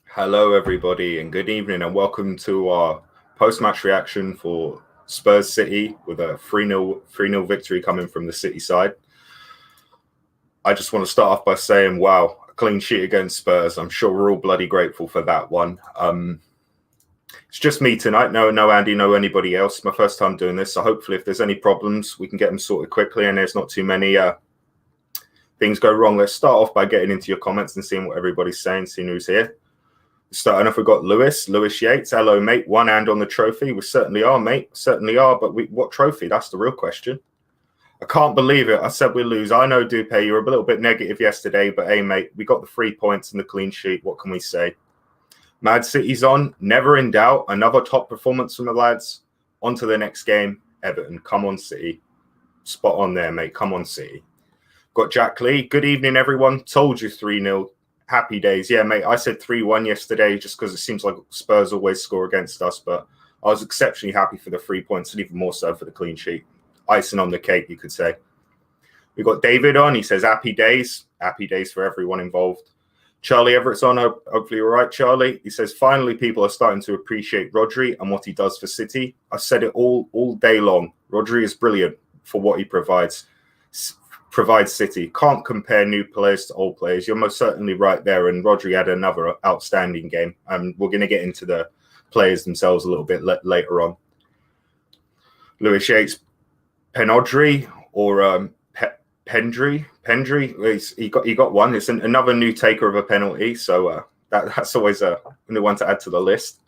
Hello, everybody, and good evening, and welcome to our post-match reaction for Spurs City with a 3-0 victory coming from the City side. I just want to start off by saying, wow, a clean sheet against Spurs. I'm sure we're all bloody grateful for that one. It's just me tonight. No Andy, no anybody else. My first time doing this, so hopefully if there's any problems, we can get them sorted quickly and there's not too many things go wrong. Let's start off by getting into your comments and seeing what everybody's saying, seeing who's here. Starting off, we've got Lewis Yates. Hello, mate. One hand on the trophy. We certainly are, mate. Certainly are. But what trophy? That's the real question. I can't believe it. I said we lose. I know, Dupe, you were a little bit negative yesterday, but hey, mate, we got the 3 points and the clean sheet. What can we say? Mad City's on. Never in doubt. Another top performance from the lads. On to the next game. Everton. Come on, City. Spot on there, mate. Come on, City. Got Jack Lee. Good evening, everyone. Told you 3-0. Happy days. Yeah, mate, I said 3-1 yesterday just because it seems like Spurs always score against us, but I was exceptionally happy for the 3 points and even more so for the clean sheet. Icing on the cake, you could say. We got David on. He says, happy days. Happy days for everyone involved. Charlie Everett's on. Hopefully you're right, Charlie. He says, finally, people are starting to appreciate Rodri and what he does for City. I've said it all day long. Rodri is brilliant for what he provides City. Can't compare new players to old players. You're most certainly right there. And Rodri had another outstanding game. We're going to get into the players themselves a little bit later on. Lewis Yates, Penodri or Pendry. He got one. It's another new taker of a penalty. So that's always a new one to add to the list.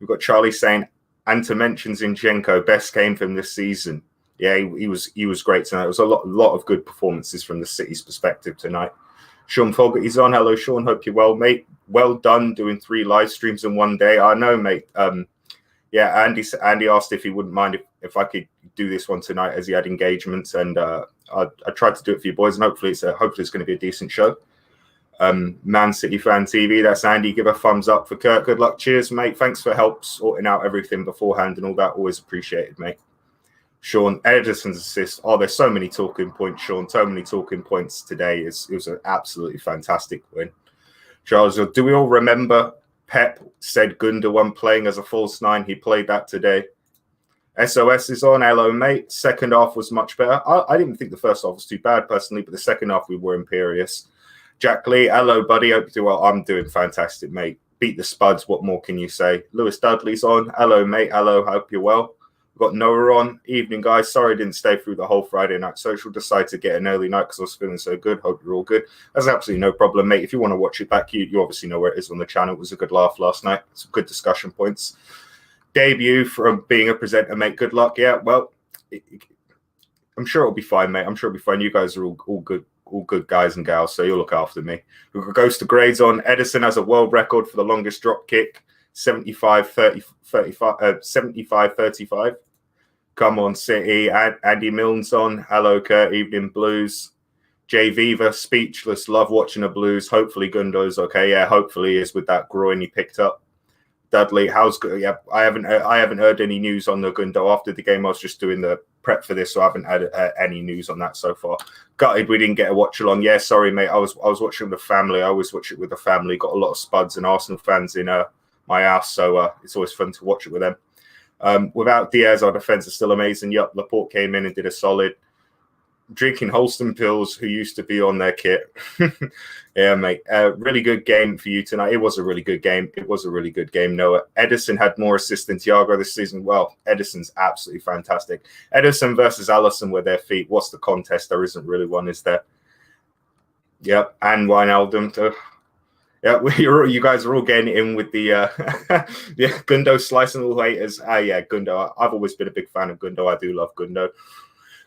We've got Charlie saying, and to mention Zinchenko, best game from this season. Yeah, he was great tonight. It was a lot of good performances from the City's perspective tonight. Sean Fogarty's on. Hello, Sean. Hope you're well, mate. Well done doing 3 live streams in one day. I know, mate. Yeah, Andy asked if he wouldn't mind if I could do this one tonight as he had engagements, and I tried to do it for you boys, and hopefully it's going to be a decent show. Man City Fan TV, that's Andy. Give a thumbs up for Kurt. Good luck. Cheers, mate. Thanks for help sorting out everything beforehand and all that. Always appreciated, mate. Sean, Edison's assist. Oh, there's so many talking points, Sean. So many talking points today. It was an absolutely fantastic win. Charles, do we all remember Pep said Gundogan playing as a false 9? He played that today. SOS is on. Hello, mate. Second half was much better. I didn't think the first half was too bad, personally, but the second half we were imperious. Jack Lee, hello, buddy. Hope you do well. I'm doing fantastic, mate. Beat the Spuds. What more can you say? Lewis Dudley's on. Hello, mate. Hello. Hope you're well. We've got Noah on. Evening, guys. Sorry I didn't stay through the whole Friday night social. Decided to get an early night because I was feeling so good. Hope you're all good. That's absolutely no problem, mate. If you want to watch it back, you obviously know where it is on the channel. It was a good laugh last night. Some good discussion points. Debut from being a presenter, mate. Good luck. Yeah, well, I'm sure it'll be fine, mate. I'm sure it'll be fine. You guys are all good guys and gals, so you'll look after me. We've got Ghost of Grades on. Edison has a world record for the longest drop kick. 75-35. Come on, City. Andy Milne's on. Hello, Kurt. Evening, Blues. Jay Viva, speechless. Love watching the Blues. Hopefully Gundo's okay. Yeah, hopefully he is with that groin he picked up. Dudley, how's good? Yeah, I haven't heard any news on the Gundo after the game. I was just doing the prep for this, so I haven't had any news on that so far. Gutted we didn't get a watch along. Yeah, sorry, mate. I was watching with the family. I always watch it with the family. Got a lot of Spuds and Arsenal fans in my house, so it's always fun to watch it with them. Without Diaz, our defense is still amazing. Yup, Laporte came in and did a solid. Drinking Holston pills, who used to be on their kit. Yeah, mate. Really good game for you tonight. It was a really good game. Noah. Edison had more assists than Thiago this season. Well, Edison's absolutely fantastic. Edison versus Alisson with their feet. What's the contest? There isn't really one, is there? Yep. And Wijnaldum too. Yeah, you guys are all getting in with the Gundo slicing all haters. Yeah, Gundo. I've always been a big fan of Gundo. I do love Gundo.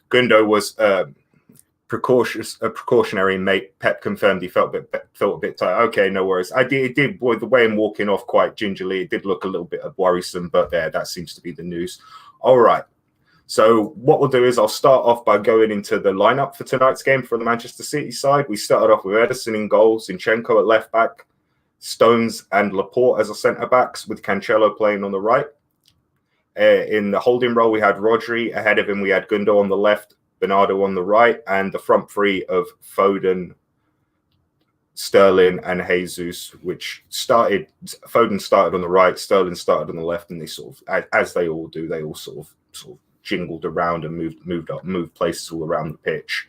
Gundo was precautionary, mate. Pep confirmed he felt a bit tight. Okay, no worries. It did with the way I'm walking off quite gingerly. It did look a little bit worrisome, but that seems to be the news. All right. So what we'll do is I'll start off by going into the lineup for tonight's game for the Manchester City side. We started off with Edison in goal, Zinchenko at left back, Stones and Laporte as a centre backs, with Cancelo playing on the right. In the holding role, we had Rodri. Ahead of him, we had Gundo on the left, Bernardo on the right, and the front three of Foden, Sterling and Jesus, which Foden started on the right, Sterling started on the left, and they sort of, as they all do, they all sort of jingled around and moved places all around the pitch.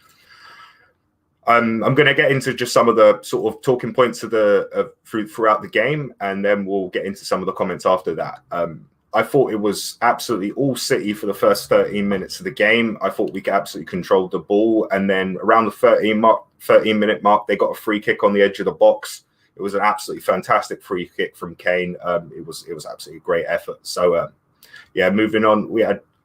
I'm going to get into just some of the sort of talking points of throughout the game, and then we'll get into some of the comments after that. I thought it was absolutely all City for the first 13 minutes of the game. I thought we absolutely controlled the ball, and then around the 13-minute mark, they got a free kick on the edge of the box. It was an absolutely fantastic free kick from Kane. It was absolutely a great effort. So moving on,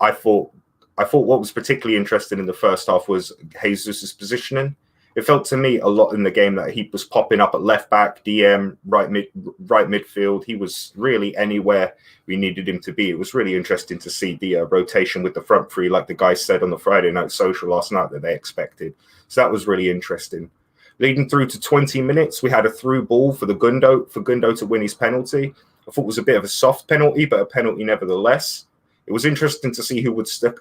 I thought what was particularly interesting in the first half was Jesus' positioning. It felt to me a lot in the game that he was popping up at left back, DM, right midfield. He was really anywhere we needed him to be. It was really interesting to see the rotation with the front three, like the guys said on the Friday night social last night that they expected. So that was really interesting. Leading through to 20 minutes, we had a through ball for Gundo to win his penalty. I thought it was a bit of a soft penalty, but a penalty nevertheless. It was interesting to see who would step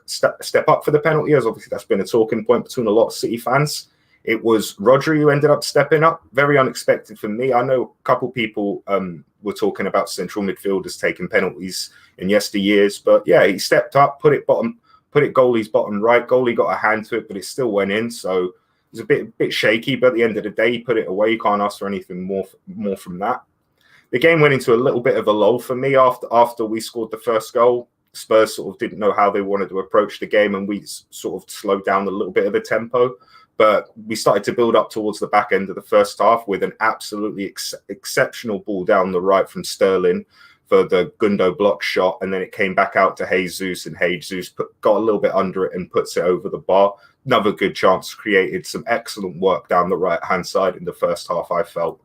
up for the penalty, as obviously that's been a talking point between a lot of City fans. It was Rodri who ended up stepping up. Very unexpected for me. I know a couple people were talking about central midfielders taking penalties in yesteryears, but yeah, he stepped up, put it goalie's bottom right. Goalie got a hand to it, but it still went in. So it was a bit shaky, but at the end of the day, he put it away. You can't ask for anything more from that. The game went into a little bit of a lull for me after we scored the first goal. Spurs sort of didn't know how they wanted to approach the game, and we sort of slowed down a little bit of the tempo. But we started to build up towards the back end of the first half with an absolutely exceptional ball down the right from Sterling for the Gundo block shot. And then it came back out to Jesus, and Jesus got a little bit under it and puts it over the bar. Another good chance, created some excellent work down the right-hand side in the first half, I felt.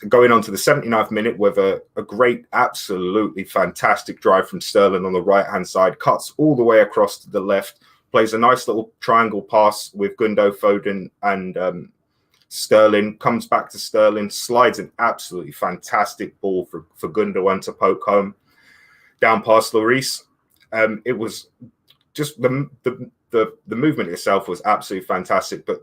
Going on to the 79th minute with a great, absolutely fantastic drive from Sterling on the right-hand side, cuts all the way across to the left, plays a nice little triangle pass with Gundo, Foden, and Sterling. Comes back to Sterling, slides an absolutely fantastic ball for Gundogan to poke home down past Lloris. It was just the movement itself was absolutely fantastic, but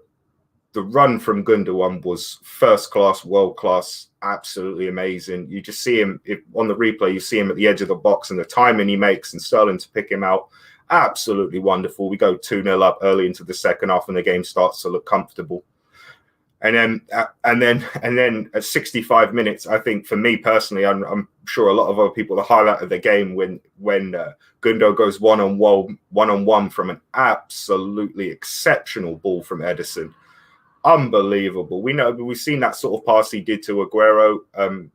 the run from Gundogan was first class, world class, absolutely amazing. You just see him on the replay. You see him at the edge of the box, and the timing he makes, and Sterling to pick him out. Absolutely wonderful. We go 2-0 up early into the second half, and the game starts to look comfortable. And then at 65 minutes, I think for me personally, I'm sure a lot of other people, the highlight of the game when Gundo goes one-on-one from an absolutely exceptional ball from Ederson. Unbelievable. We've seen that sort of pass he did to Aguero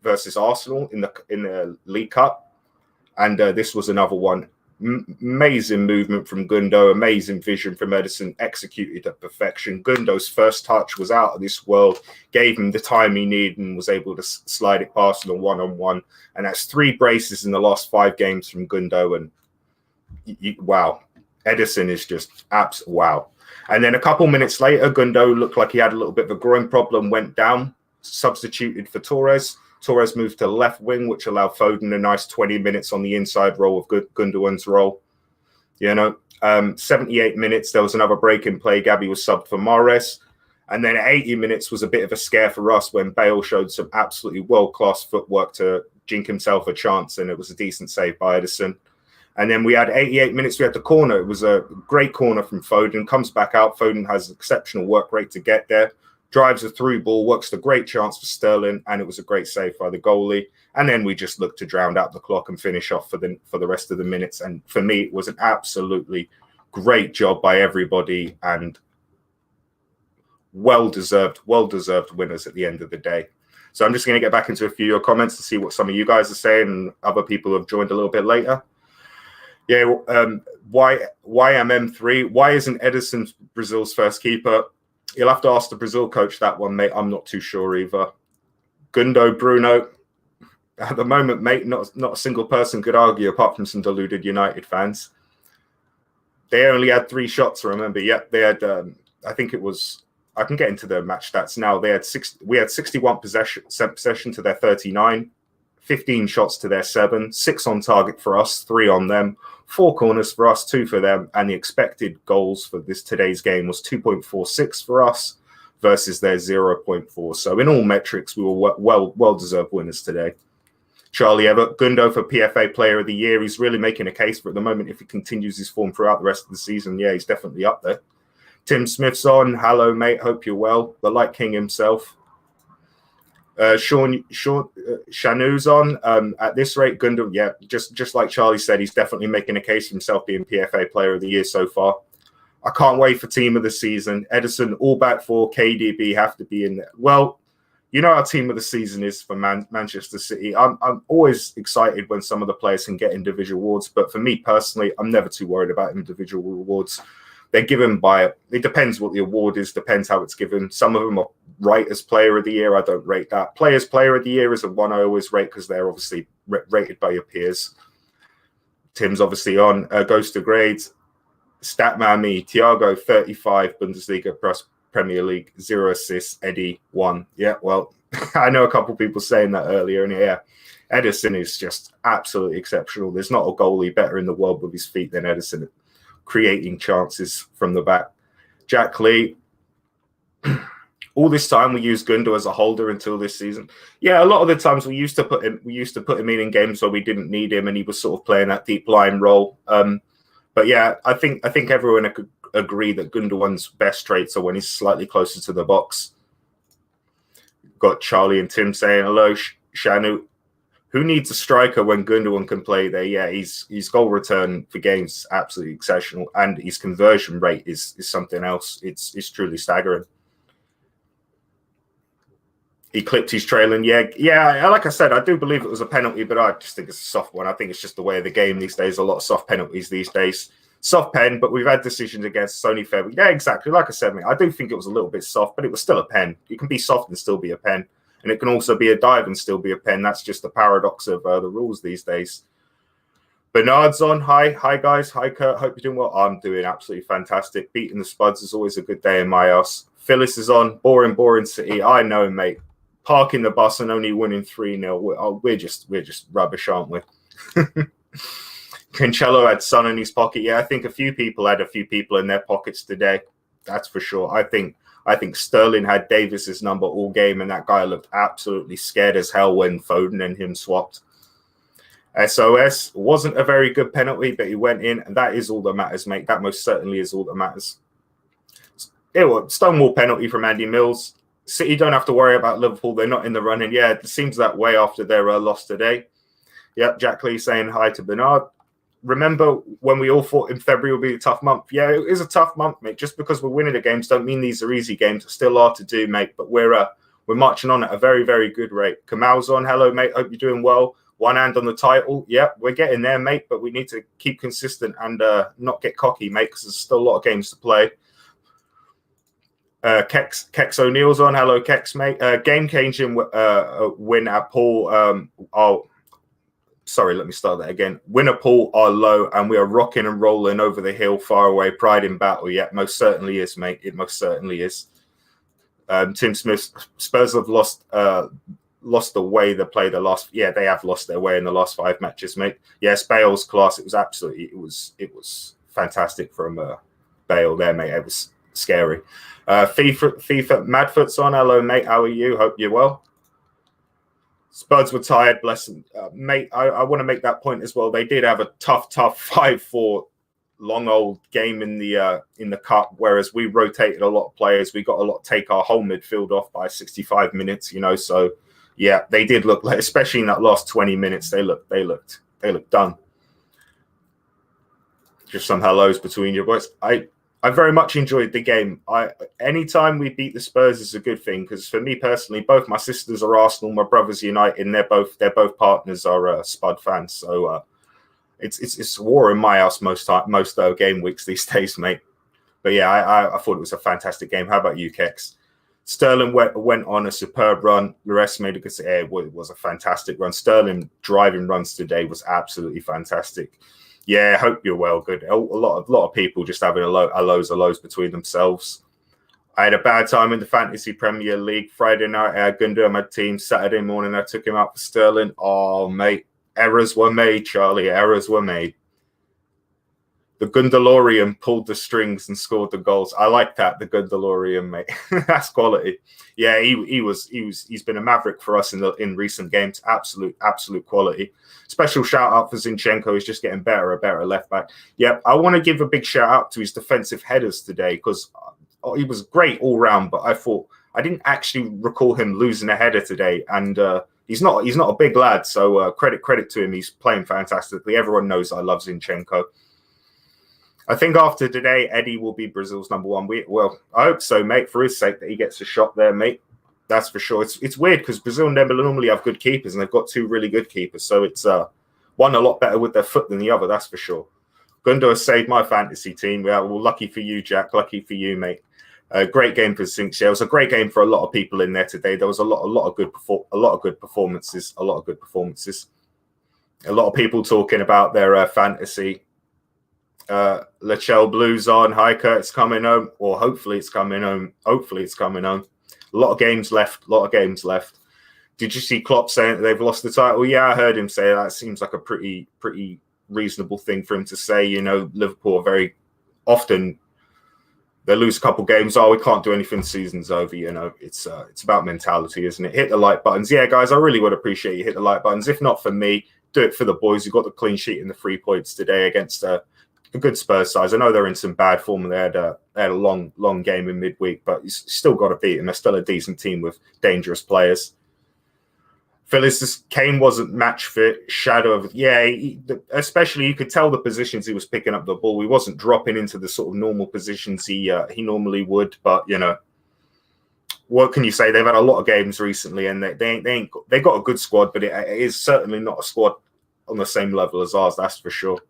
versus Arsenal in the League Cup, and this was another one. Amazing movement from Gundo, amazing vision from Ederson, executed at perfection. Gundo's first touch was out of this world, gave him the time he needed, and was able to slide it past him one-on-one. And that's 3 braces in the last 5 games from Gundo. And wow, Ederson is just wow. And then a couple minutes later, Gundo looked like he had a little bit of a groin problem, went down, substituted for Torres. Torres moved to the left wing, which allowed Foden a nice 20 minutes on the inside role of Gundogan's role. 78 minutes, there was another break in play. Gabby was subbed for Mahrez. And then 80 minutes was a bit of a scare for us when Bale showed some absolutely world-class footwork to jink himself a chance, and it was a decent save by Ederson. And then we had 88 minutes, we had the corner. It was a great corner from Foden, comes back out. Foden has exceptional work rate to get there. Drives a through ball, works the great chance for Sterling, and it was a great save by the goalie. And then we just looked to drown out the clock and finish off for the rest of the minutes. And for me, it was an absolutely great job by everybody, and well-deserved winners at the end of the day. So I'm just going to get back into a few of your comments to see what some of you guys are saying, and other people who have joined a little bit later. Yeah, why MM3? Why isn't Ederson Brazil's first keeper? You'll have to ask the Brazil coach that one, mate. I'm not too sure either. Gundo, Bruno, at the moment, mate, not a single person could argue apart from some deluded United fans. They only had 3 shots, remember. Yep, they had, I think it was, I can get into the match stats now. We had 61 possession to their 39, 15 shots to their 7, 6 on target for us, 3 on them, 4 corners for us, 2 for them, and the expected goals for today's game was 2.46 for us versus their 0.4. So in all metrics, we were well-deserved winners today. Charlie Everett, Gundo for PFA Player of the Year. He's really making a case for it at the moment. If he continues his form throughout the rest of the season, yeah, he's definitely up there. Tim Smith's on. Hello, mate. Hope you're well. The Light King himself. Sean Shanu's on. At this rate, Gundo, yeah, just like Charlie said, he's definitely making a case for himself being PFA Player of the Year so far. I can't wait for Team of the Season. Edison, all back for KDB have to be in there. Well, you know our Team of the Season is for Manchester City. I'm always excited when some of the players can get individual awards, but for me personally, I'm never too worried about individual awards. They're given by, it depends what the award is, depends how it's given. Some of them are Writers Player of the Year. I don't rate that. Players Player of the Year is the one I always rate because they're obviously rated by your peers. Tim's obviously on. Goes to grades. Statman me, Thiago 35 Bundesliga plus Premier League, 0 assists, Eddie 1. Yeah, well, I know a couple of people saying that earlier, and yeah, Edison is just absolutely exceptional. There's not a goalie better in the world with his feet than Edison, creating chances from the back. Jack Lee, all this time we used Gundo as a holder until this season. Yeah, a lot of the times we used to put him in games where we didn't need him, and he was sort of playing that deep line role. But yeah, I think everyone could agree that Gundogan's best traits are when he's slightly closer to the box. Got Charlie and Tim saying hello. Shanu, who needs a striker when Gundogan can play there? Yeah, his goal return for games absolutely exceptional, and his conversion rate is something else. It's truly staggering. He clipped his trailing. Yeah. Like I said, I do believe it was a penalty, but I just think it's a soft one. I think it's just the way of the game these days. A lot of soft penalties these days. Soft pen, but we've had decisions against Sony Fair. Yeah, exactly. Like I said, mate, I do think it was a little bit soft, but it was still a pen. You can be soft and still be a pen. And it can also be a dive and still be a pen. That's just the paradox of the rules these days. Bernard's on. Hi, guys. Hi, Kurt. Hope you're doing well. I'm doing absolutely fantastic. Beating the Spuds is always a good day in my house. Phyllis is on. Boring City. I know, mate. Parking the bus and only winning 3-0. We're just rubbish, aren't we? Cancelo had Son in his pocket. Yeah, I think a few people had a few people in their pockets today. That's for sure. I think Sterling had Davis's number all game, and that guy looked absolutely scared as hell when Foden and him swapped. SOS wasn't a very good penalty, but he went in, and that is all that matters, mate. That most certainly is all that matters. It was Stonewall penalty from Andy Mills. City don't have to worry about Liverpool. They're not in the running. Yeah, it seems that way after their loss today. Yep, Jack Lee saying hi to Bernard. Remember when we all thought in February would be a tough month? Yeah, it is a tough month, mate. Just because we're winning the games don't mean these are easy games. It's still hard to do, mate. But we're marching on at a very, very good rate. Kamal's on. Hello, mate. Hope you're doing well. One hand on the title. Yep, we're getting there, mate. But we need to keep consistent and not get cocky, mate, because there's still a lot of games to play. Kex O'Neill's on. Hello, Kex, mate. Game-changing win at Paul. Sorry, let me start that again. Win at Paul are low, and we are rocking and rolling over the hill, far away. Pride in battle. Yeah, most certainly is, mate. It most certainly is. Tim Smith, Spurs have lost the way they played the last. Yeah, they have lost their way in the last 5 matches, mate. Yes, Bale's class. It was fantastic from Bale there, mate. It was scary. FIFA Madfoot's on. Hello, mate. How are you? Hope you're well. Spuds were tired, bless them. Mate, I want to make that point as well. They did have a tough 5-4 long old game in the cup, whereas we rotated a lot of players. We got take our whole midfield off by 65 minutes, So yeah, they did look like, especially in that last 20 minutes, they looked done. Just some hellos between your boys. I very much enjoyed the game. Anytime we beat the Spurs is a good thing, because for me personally, both my sisters are Arsenal, my brother's United, and they're both partners are Spud fans. So it's war in my house most game weeks these days, mate. But yeah, I thought it was a fantastic game. How about you, Kex? Sterling went on a superb run. The rest made a good. It was a fantastic run. Sterling driving runs today was absolutely fantastic. Yeah, hope you're well. Good. A lot of people just having a lows between themselves. I had a bad time in the Fantasy Premier League. Friday night, I had Gundo on my team. Saturday morning, I took him out for Sterling. Oh, mate, errors were made, Charlie. Errors were made. The Gundalorian pulled the strings and scored the goals. I like that, the Gundalorian, mate. That's quality. Yeah, he's been a maverick for us in recent games. Absolute quality. Special shout out for Zinchenko. He's just getting better and better left back. Yeah, I want to give a big shout out to his defensive headers today because he was great all round. But I didn't actually recall him losing a header today, and he's not a big lad. So credit to him. He's playing fantastically. Everyone knows I love Zinchenko. I think after today, Eddie will be Brazil's number one. Well, I hope so, mate, for his sake that he gets a shot there, mate. That's for sure. It's weird because Brazil never normally have good keepers, and they've got two really good keepers. So it's one a lot better with their foot than the other, that's for sure. Gundo has saved my fantasy team. Yeah, well, lucky for you, Jack. Lucky for you, mate. Great game for Zinc. It was a great game for a lot of people in there today. There was a lot of good performances. A lot of people talking about their fantasy. Lachelle Blues on. Hi, Kurt. It's coming home, or hopefully it's coming home. A lot of games left. Did you see Klopp saying that they've lost the title? Yeah, I heard him say that. It seems like a pretty reasonable thing for him to say. You know, Liverpool are very often they lose a couple games. Oh, we can't do anything. The season's over. You know, it's about mentality, isn't it? Hit the like buttons. Yeah, guys, I really would appreciate you hit the like buttons. If not for me, do it for the boys who got the clean sheet and the 3 points today against a good Spurs size. I know they're in some bad form. They had a long game in midweek, but you still got to beat them. They're still a decent team with dangerous players. Phyllis Kane wasn't match fit. Shadow of especially you could tell the positions he was picking up the ball. He wasn't dropping into the sort of normal positions he normally would. But you know, what can you say? They've had a lot of games recently, and they got a good squad, but it is certainly not a squad on the same level as ours. That's for sure.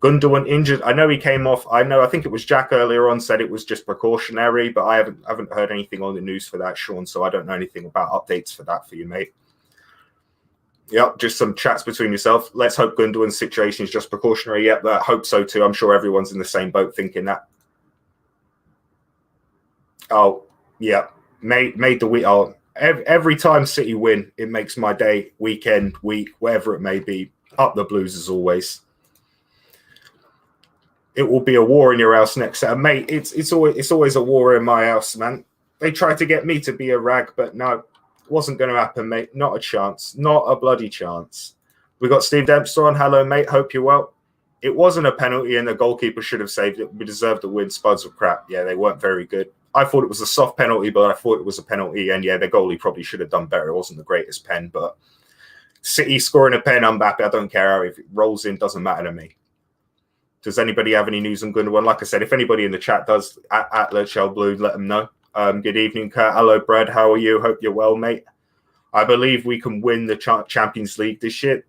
Gundogan injured. I know he came off. I think it was Jack earlier on said it was just precautionary, but I haven't heard anything on the news for that, Sean. So I don't know anything about updates for that for you, mate. Yep, just some chats between yourself. Let's hope Gundogan's situation is just precautionary. Yep, I hope so too. I'm sure everyone's in the same boat thinking that. Oh, yeah, made the week. Oh, every time City win, it makes my day, weekend, week, whatever it may be. Up the Blues as always. It will be a war in your house next Saturday, mate. It's always a war in my house, man. They tried to get me to be a rag, but no, it wasn't going to happen, mate. Not a chance, not a bloody chance. We got Steve Dempster on. Hello, mate. Hope you're well. It wasn't a penalty, and the goalkeeper should have saved it. We deserved the win. Spuds were crap. Yeah, they weren't very good. I thought it was a soft penalty, but I thought it was a penalty, and yeah, the goalie probably should have done better. It wasn't the greatest pen, but City scoring a pen, I'm happy. I don't care if it rolls in. Doesn't matter to me. Does anybody have any news on Gundogan? Like I said, if anybody in the chat does, at Lechelle Blue, let them know. Good evening, Kurt. Hello, Brad. How are you? Hope you're well, mate. I believe we can win the Champions League this year.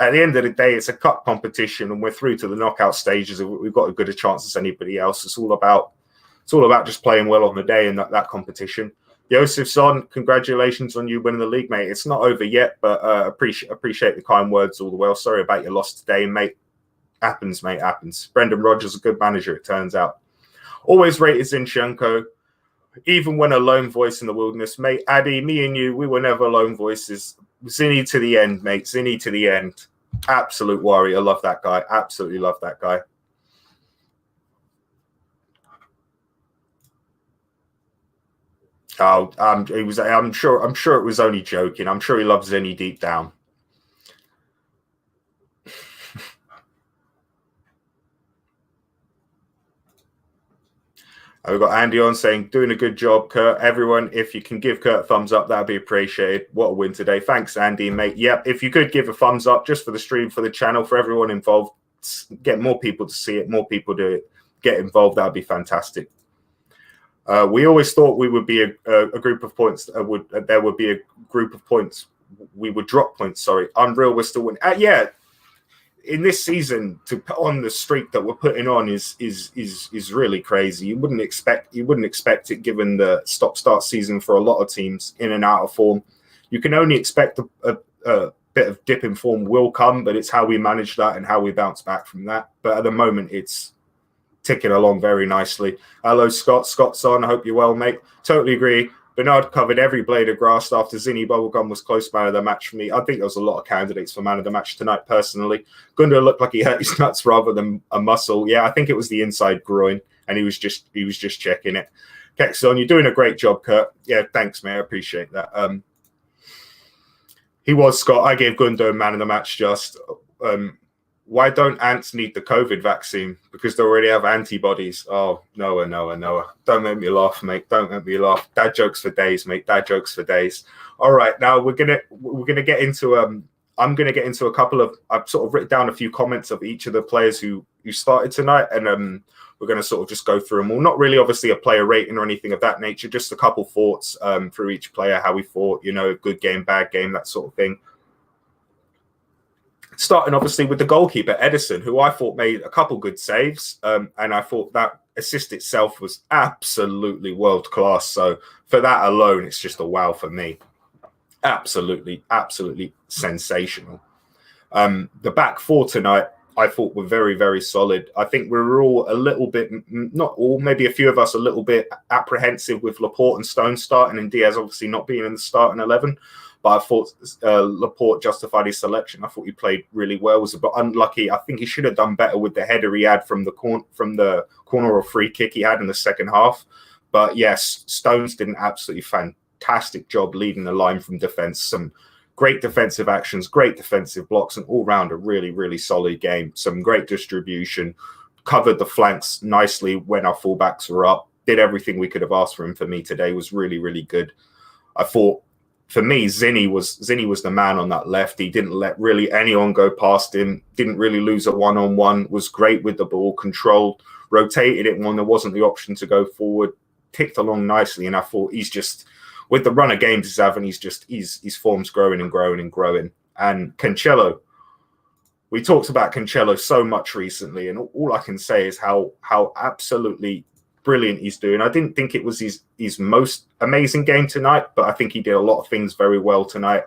At the end of the day, it's a cup competition, and we're through to the knockout stages. We've got as good a chance as anybody else. It's all about just playing well on the day in that competition. Joseph Son, congratulations on you winning the league, mate. It's not over yet, but appreciate the kind words all the way. Sorry about your loss today, mate. Happens, mate, happens. Brendan Rodgers, a good manager, it turns out. Always rated Zinchenko, even when a lone voice in the wilderness. Mate, Addy, me and you, we were never lone voices. Zinny to the end, mate. Zinny to the end. Absolute warrior. Love that guy. Absolutely love that guy. Oh, I'm sure it was only joking. I'm sure he loves Zinny deep down. We've got Andy on saying, doing a good job, Kurt. Everyone, if you can give Kurt a thumbs up, that'd be appreciated. What a win today. Thanks, Andy, mate. Yep, if you could give a thumbs up just for the stream, for the channel, for everyone involved, get more people to see it, more people to get involved, that'd be fantastic. We always thought we would be a group of points. There would be a group of points. We would drop points, sorry. Unreal, we're still winning. Yeah. In this season, to put on the streak that we're putting on is really crazy. You wouldn't expect it given the stop-start season for a lot of teams in and out of form. You can only expect a bit of dip in form will come, but it's how we manage that and how we bounce back from that. But at the moment, it's ticking along very nicely. Hello, Scott. Scott's on. I hope you're well, mate. Totally agree. Bernard covered every blade of grass after Zinni Bubblegum was close man of the match for me. I think there was a lot of candidates for man of the match tonight, personally. Gundo looked like he hurt his nuts rather than a muscle. Yeah, I think it was the inside groin, and he was just checking it. Kexon, you're doing a great job, Kurt. Yeah, thanks, mate. I appreciate that. He was, Scott. I gave Gundo man of the match just. Why don't ants need the COVID vaccine? Because they already have antibodies. Oh, Noah. Don't make me laugh, mate. Don't make me laugh. Dad jokes for days, mate. Dad jokes for days. All right, now we're gonna get into I'm gonna get into a couple of. I've sort of written down a few comments of each of the players who started tonight, and we're gonna sort of just go through them all. Not really, obviously, a player rating or anything of that nature. Just a couple thoughts through each player, how we thought, good game, bad game, that sort of thing. Starting obviously with the goalkeeper, Edison, who I thought made a couple good saves. And I thought that assist itself was absolutely world class. So for that alone, it's just a wow for me. Absolutely sensational. The back four tonight, I thought were very, very solid. I think we were all a little bit, not all, maybe a few of us a little bit apprehensive with Laporte and Stone starting and Diaz obviously not being in the starting 11. But I thought Laporte justified his selection. I thought he played really well. Was a bit unlucky. I think he should have done better with the header he had from the corner or free kick he had in the second half. But yes, Stones did an absolutely fantastic job leading the line from defence. Some great defensive actions, great defensive blocks, and all round a really, really solid game. Some great distribution, covered the flanks nicely when our fullbacks were up. Did everything we could have asked for him. For me today was really, really good. I thought. For me, Zinni was the man on that left. He didn't let really anyone go past him. Didn't really lose a one-on-one. Was great with the ball, controlled, rotated it when there wasn't the option to go forward. Ticked along nicely, and I thought he's just with the run of games he's having. His form's growing and growing and growing. And Cancelo, we talked about Cancelo so much recently, and all I can say is how absolutely brilliant he's doing. I didn't think it was his most amazing game tonight, but I think he did a lot of things very well tonight.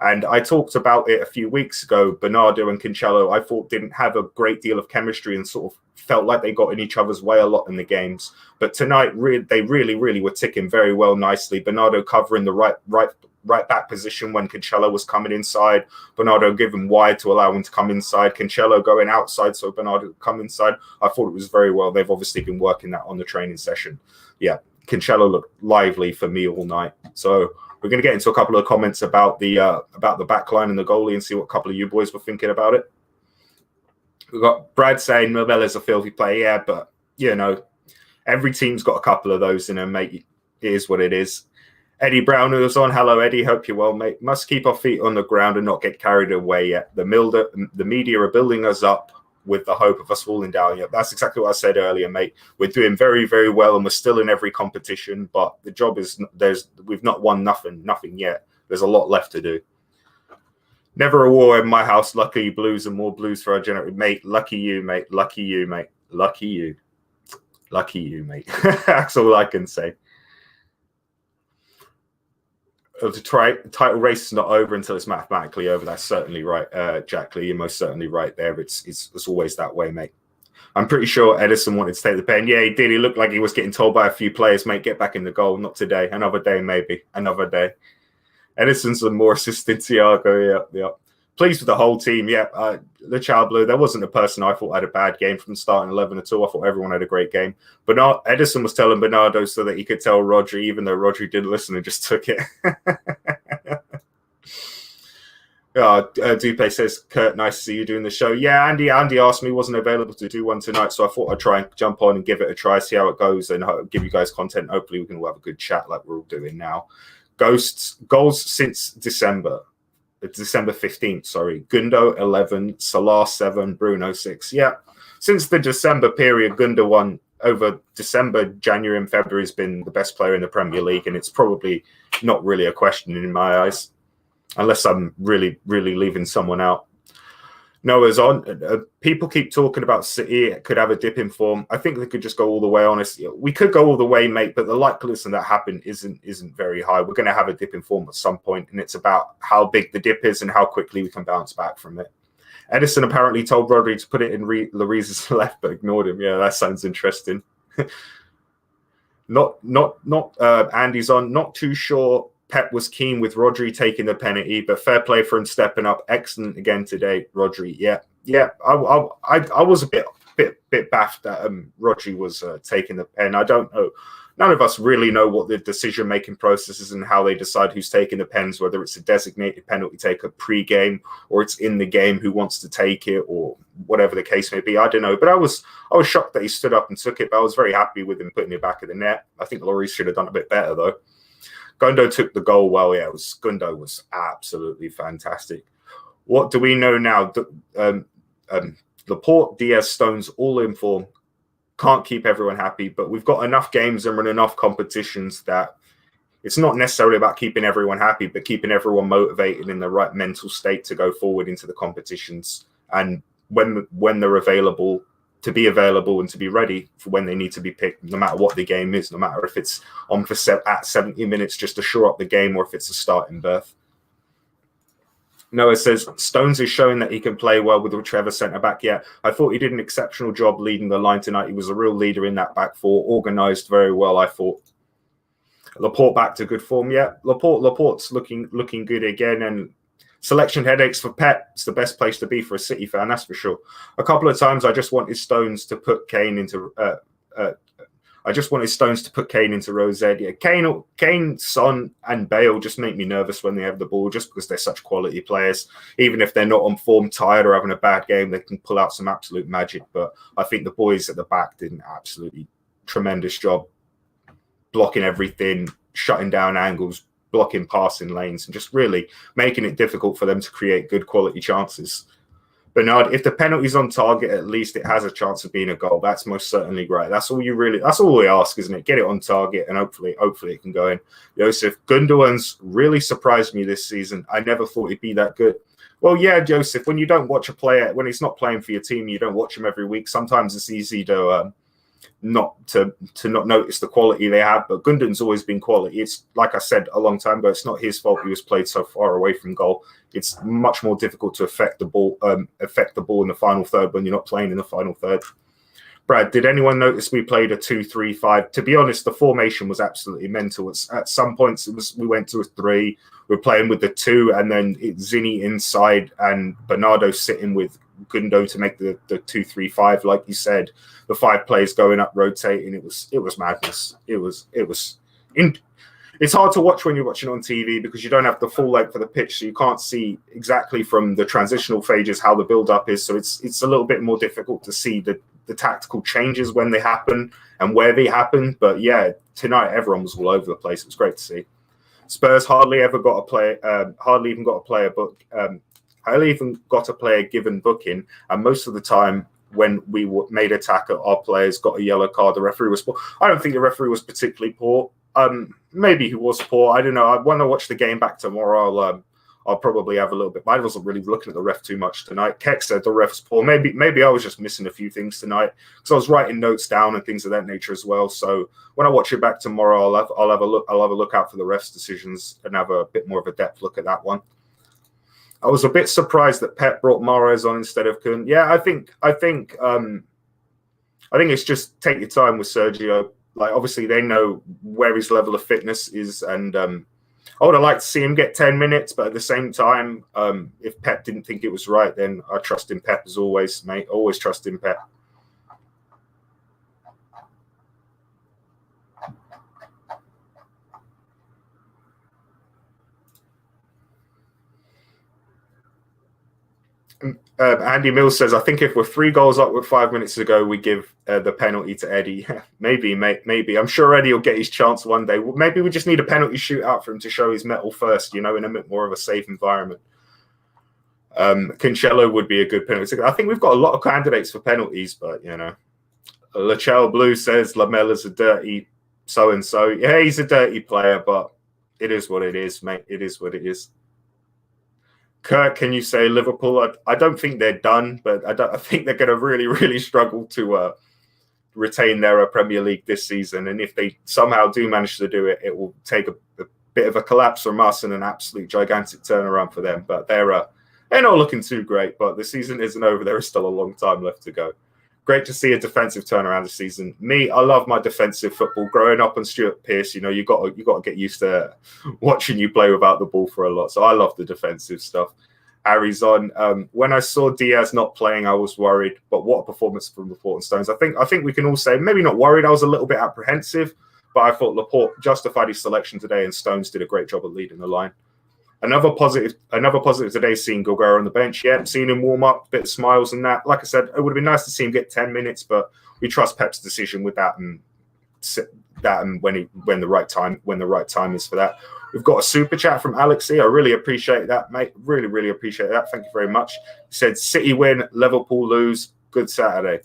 And I talked about it a few weeks ago. Bernardo and Cancelo, I thought, didn't have a great deal of chemistry and sort of felt like they got in each other's way a lot in the games. But tonight, they really were ticking very well nicely. Bernardo covering the right back position when Cancelo was coming inside. Bernardo giving wide to allow him to come inside. Cancelo going outside so Bernardo could come inside. I thought it was very well. They've obviously been working that on the training session. Yeah, Cancelo looked lively for me all night. So we're going to get into a couple of comments about the back line and the goalie and see what a couple of you boys were thinking about it. We've got Brad saying Mobella's a filthy player. Yeah, but, every team's got a couple of those in them, mate. It is what it is. Eddie Brown, who was on. Hello, Eddie. Hope you're well, mate. Must keep our feet on the ground and not get carried away yet. The media are building us up with the hope of us falling down. Yeah, that's exactly what I said earlier, mate. We're doing very, very well, and we're still in every competition. But the job is we've not won nothing yet. There's a lot left to do. Never a war in my house. Lucky blues and more blues for our generation, mate. Lucky you, mate. Lucky you, mate. Lucky you. Lucky you, mate. That's all I can say. The title race is not over until it's mathematically over. That's certainly right, Jack Lee. You're most certainly right there. It's always that way, mate. I'm pretty sure Edison wanted to take the pen. Yeah, he did. He looked like he was getting told by a few players, mate, get back in the goal. Not today. Another day, maybe. Another day. Edison's a more assistant Thiago. Yeah. Pleased with the whole team. Yeah, the Child Blue, there wasn't a person I thought had a bad game from starting 11 at all. I thought everyone had a great game. But Edison was telling Bernardo so that he could tell Rodri, even though Rodri didn't listen and just took it. Dupe says, Kurt, nice to see you doing the show. Yeah, Andy asked me, wasn't available to do one tonight, so I thought I'd try and jump on and give it a try, see how it goes, and give you guys content. Hopefully we can all have a good chat like we're all doing now. Goals since December 15th, sorry. Gundo 11, Salah 7, Bruno 6. Yeah, since the December period, Gundo won over December, January and February has been the best player in the Premier League, and it's probably not really a question in my eyes, unless I'm really, really leaving someone out. Noah's on. People keep talking about City could have a dip in form. I think they could just go all the way, honestly. We could go all the way, mate, but the likelihood of that happen isn't very high. We're going to have a dip in form at some point, and it's about how big the dip is and how quickly we can bounce back from it. Edison apparently told Rodri to put it in Lloris's left, but ignored him. Yeah, that sounds interesting. Andy's on. Not too sure Pep was keen with Rodri taking the penalty, but fair play for him stepping up. Excellent again today, Rodri. Yeah. I was a bit baffed that Rodri was taking the pen. I don't know. None of us really know what the decision-making process is and how they decide who's taking the pens, whether it's a designated penalty taker pre-game or it's in the game who wants to take it or whatever the case may be. I don't know. But I was shocked that he stood up and took it, but I was very happy with him putting it back in the net. I think Lloris should have done a bit better, though. Gundo took the goal well. Yeah, Gundo was absolutely fantastic. What do we know now? Laporte, Diaz, Stones, all in form. Can't keep everyone happy, but we've got enough games and run enough competitions that it's not necessarily about keeping everyone happy, but keeping everyone motivated in the right mental state to go forward into the competitions. And when they're available, to be available and to be ready for when they need to be picked, no matter what the game is, no matter if it's on for at 70 minutes just to shore up the game or if it's a starting berth. Noah says, Stones is showing that he can play well with whichever centre-back. Yeah, I thought he did an exceptional job leading the line tonight. He was a real leader in that back four, organised very well, I thought. Laporte back to good form. Yeah, Laporte's looking good again. And selection headaches for Pep. It's the best place to be for a City fan, that's for sure. A couple of times I just wanted Stones to put Kane into... Rosette. Yeah, Kane, Son, and Bale just make me nervous when they have the ball, just because they're such quality players. Even if they're not on form, tired, or having a bad game, they can pull out some absolute magic. But I think the boys at the back did an absolutely tremendous job blocking everything, shutting down angles, blocking passing lanes, and just really making it difficult for them to create good quality chances. Bernard, if the penalty's on target, at least it has a chance of being a goal. That's most certainly great. That's all we ask, isn't it? Get it on target and hopefully it can go in. Joseph, Gundogan's really surprised me this season. I never thought he'd be that good. Well, yeah, Joseph, when you don't watch a player, when he's not playing for your team, you don't watch him every week. Sometimes it's easy to not notice the quality they have, but Gundogan's always been quality. It's like I said a long time ago, it's not his fault he was played so far away from goal. It's much more difficult to affect the ball in the final third when you're not playing in the final third. Brad, did anyone notice we played a 2-3-5? To be honest, the formation was absolutely mental. At some points we went to a 3. We're playing with the 2, and then Zinni inside and Bernardo sitting with Gundo to make the 2-3-5. Like you said, the 5 players going up, rotating. It was madness. It's hard to watch when you're watching on TV because you don't have the full length of the pitch, so you can't see exactly from the transitional phases how the build-up is. So it's a little bit more difficult to see the tactical changes when they happen and where they happen. But yeah, tonight everyone was all over the place. It was great to see. Spurs hardly even got a player given booking, and most of the time when we made attack, our players got a yellow card. The referee was poor. I don't think the referee was particularly poor. Maybe he was poor. I don't know. When I watch the game back tomorrow, I'll probably have a little bit. I wasn't really looking at the ref too much tonight. Keck said the ref was poor. Maybe I was just missing a few things tonight because I was writing notes down and things of that nature as well. So when I watch it back tomorrow, I'll have a look. I'll have a look out for the ref's decisions and have a bit more of a depth look at that one. I was a bit surprised that Pep brought Mahrez on instead of Kun. Yeah, I think it's just take your time with Sergio. Like, obviously, they know where his level of fitness is, and I would have liked to see him get 10 minutes, but at the same time, if Pep didn't think it was right, then I trust in Pep as always, mate. Always trust in Pep. Andy Mills says, I think if we're 3 goals up with 5 minutes to go, we give the penalty to Eddie. Maybe. I'm sure Eddie will get his chance one day. Maybe we just need a penalty shootout for him to show his mettle first, in a bit more of a safe environment. Cancelo would be a good penalty. I think we've got a lot of candidates for penalties, but, Lachelle Blue says Lamella's a dirty so-and-so. Yeah, he's a dirty player, but it is what it is, mate. It is what it is. Kirk, can you say Liverpool? I don't think they're done, but I think they're going to really, really struggle to retain their Premier League this season. And if they somehow do manage to do it, it will take a bit of a collapse from us and an absolute gigantic turnaround for them. But they're not looking too great. But the season isn't over. There is still a long time left to go. Great to see a defensive turnaround this season. I love my defensive football. Growing up on Stuart Pearce, you got to get used to watching you play without the ball for a lot. So I love the defensive stuff. Harry's on. When I saw Diaz not playing, I was worried. But what a performance from Laporte and Stones. I think we can all say maybe not worried. I was a little bit apprehensive, but I thought Laporte justified his selection today, and Stones did a great job of leading the line. Another positive today, seeing Gilguero on the bench. Yeah, seeing him warm up, a bit of smiles and that. Like I said, it would have been nice to see him get 10 minutes, but we trust Pep's decision with that and when the right time is for that. We've got a super chat from Alexi. I really appreciate that, mate. Really, really appreciate that. Thank you very much. He said, City win, Liverpool lose, good Saturday.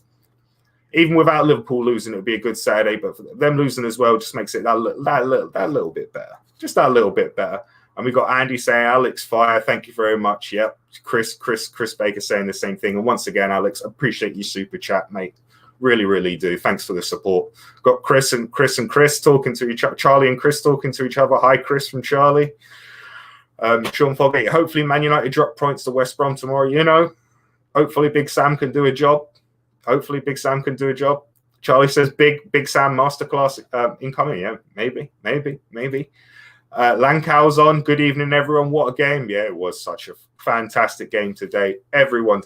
Even without Liverpool losing, it would be a good Saturday, but for them losing as well just makes it that little bit better. Just that little bit better. And we got Andy saying, Alex, fire. Thank you very much. Yep. Chris Baker saying the same thing. And once again, Alex, appreciate your super chat, mate. Really, really do. Thanks for the support. Got Chris and Chris talking to each other. Charlie and Chris talking to each other. Hi, Chris from Charlie. Sean Foggate. Hopefully, Man United drop points to West Brom tomorrow. Hopefully, Big Sam can do a job. Charlie says, Big Sam masterclass incoming. Yeah, maybe. Lankow's on. Good evening, everyone. What a game. Yeah, it was such a fantastic game today. Everyone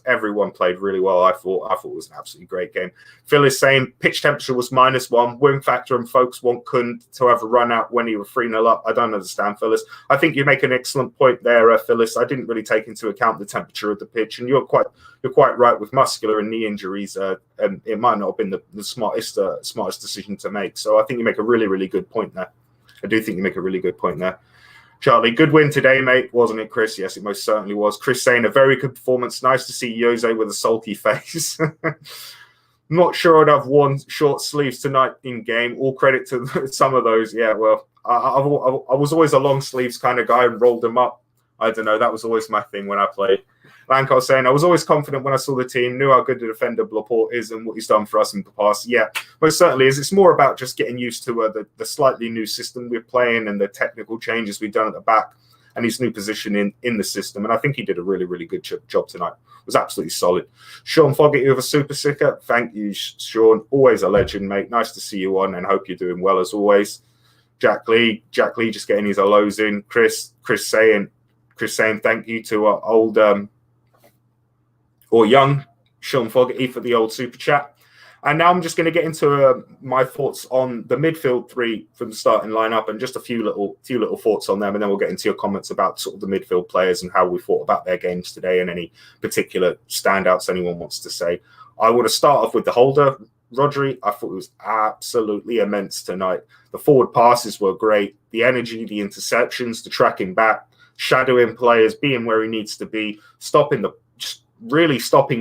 played really well. I thought it was an absolutely great game. Phil is saying pitch temperature was -1. Win factor and folks want Kun to have a run out when he was 3-0 up. I don't understand, Phyllis. I think you make an excellent point there, Phyllis. I didn't really take into account the temperature of the pitch, and you're quite right with muscular and knee injuries. And it might not have been the smartest decision to make. So I think you make a really, really good point there. I do think you make a really good point there. Charlie, good win today, mate. Wasn't it, Chris? Yes, it most certainly was. Chris saying a very good performance. Nice to see Jose with a sulky face. Not sure I'd have worn short sleeves tonight in game. All credit to some of those. Yeah, well, I was always a long sleeves kind of guy and rolled them up. I don't know. That was always my thing when I played. Lanko was saying, I was always confident when I saw the team, knew how good the defender Laporte is and what he's done for us in the past. Yeah, most certainly is. It's more about just getting used to the slightly new system we're playing and the technical changes we've done at the back and his new position in the system. And I think he did a really, really good job tonight. It was absolutely solid. Sean Foggett, you have a super sicker. Thank you, Sean. Always a legend, mate. Nice to see you on and hope you're doing well as always. Jack Lee just getting his hellos in. Chris saying thank you to our old or young Sean Fogarty for the old super chat. And now I'm just going to get into my thoughts on the midfield three from the starting lineup and just a few little thoughts on them, and then we'll get into your comments about sort of the midfield players and how we thought about their games today and any particular standouts anyone wants to say. I want to start off with the holder, Rodri. I thought it was absolutely immense tonight. The forward passes were great. The energy, the interceptions, the tracking back, shadowing players, being where he needs to be, stopping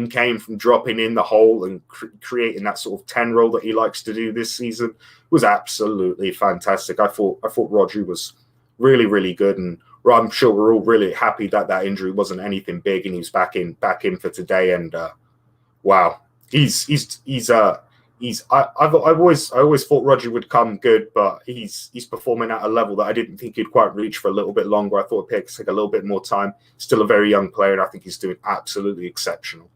Kane from dropping in the hole and creating that sort of 10 role that he likes to do this season was absolutely fantastic. I thought Rodri was really, really good, and I'm sure we're all really happy that injury wasn't anything big and he's back in for today. And wow, I've always thought Rodri would come good, but he's performing at a level that I didn't think he'd quite reach for a little bit longer. I thought it'd take a little bit more time. Still a very young player, and I think he's doing absolutely exceptional.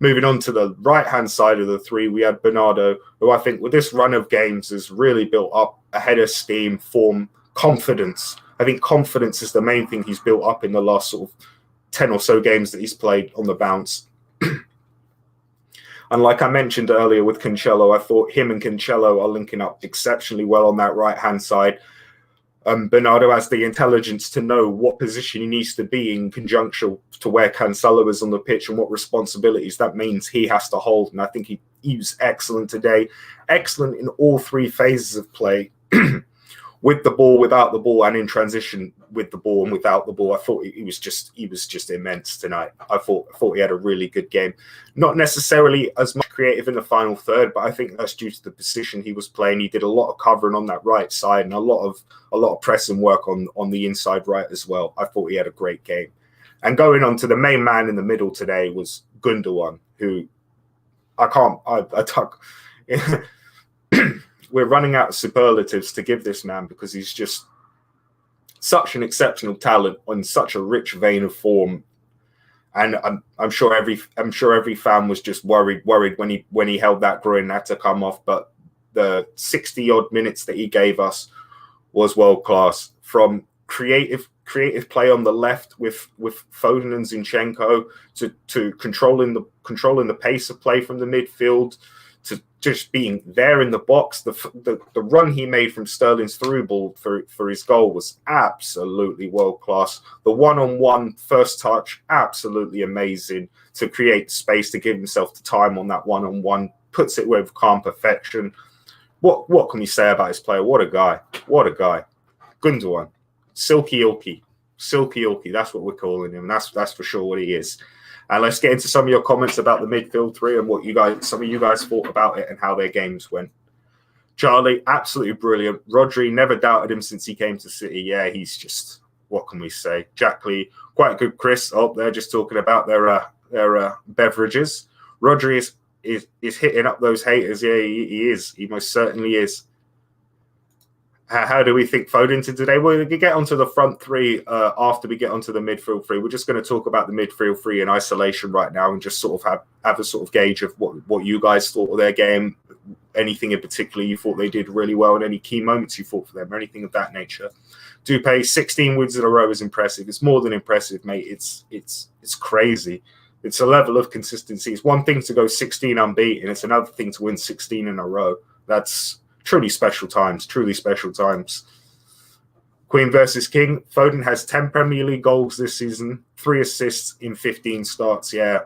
Moving on to the right-hand side of the three, we had Bernardo, who I think with this run of games has really built up a head of steam, form, confidence. I think confidence is the main thing he's built up in the last sort of 10 or so games that he's played on the bounce. And like I mentioned earlier with Cancelo, I thought him and Cancelo are linking up exceptionally well on that right-hand side. Bernardo has the intelligence to know what position he needs to be in conjunction to where Cancelo is on the pitch and what responsibilities that means he has to hold. And I think he was excellent today. Excellent in all three phases of play. With the ball, without the ball, and in transition with the ball and without the ball. I thought he was just immense tonight. I thought he had a really good game. Not necessarily as much creative in the final third, but I think that's due to the position he was playing. He did a lot of covering on that right side and a lot of pressing work on the inside right as well. I thought he had a great game. And going on to the main man in the middle today was Gundogan, who we're running out of superlatives to give this man because he's just such an exceptional talent on such a rich vein of form. And I'm sure every fan was just worried when he held that groin and had to come off. But the 60 odd minutes that he gave us was world class. From creative play on the left with Foden and Zinchenko to controlling the pace of play from the midfield, to just being there in the box. The run he made from Sterling's through ball for his goal was absolutely world class. The one-on-one first touch, absolutely amazing, to create space, to give himself the time on that one-on-one, puts it with calm perfection. What can we say about his player? What a guy. Gundogan. Silky Ilky. That's what we're calling him. That's for sure what he is. And let's get into some of your comments about the midfield three and some of you guys thought about it and how their games went. Charlie, absolutely brilliant. Rodri, never doubted him since he came to City. Yeah, he's just, what can we say? Jack Lee, quite good. Chris, they're just talking about their beverages. Rodri is hitting up those haters. Yeah, he is. He most certainly is. How do we think Foden to today? We're going to get onto the front three after we get onto the midfield three. We're just going to talk about the midfield three in isolation right now and just sort of have a sort of gauge of what you guys thought of their game, anything in particular you thought they did really well, and any key moments you thought for them, or anything of that nature. Dupay, 16 wins in a row is impressive. It's more than impressive, mate. It's crazy. It's a level of consistency. It's one thing to go 16 unbeaten. It's another thing to win 16 in a row. That's truly special times. Queen versus King. Foden has 10 Premier League goals this season, 3 assists in 15 starts. Yeah,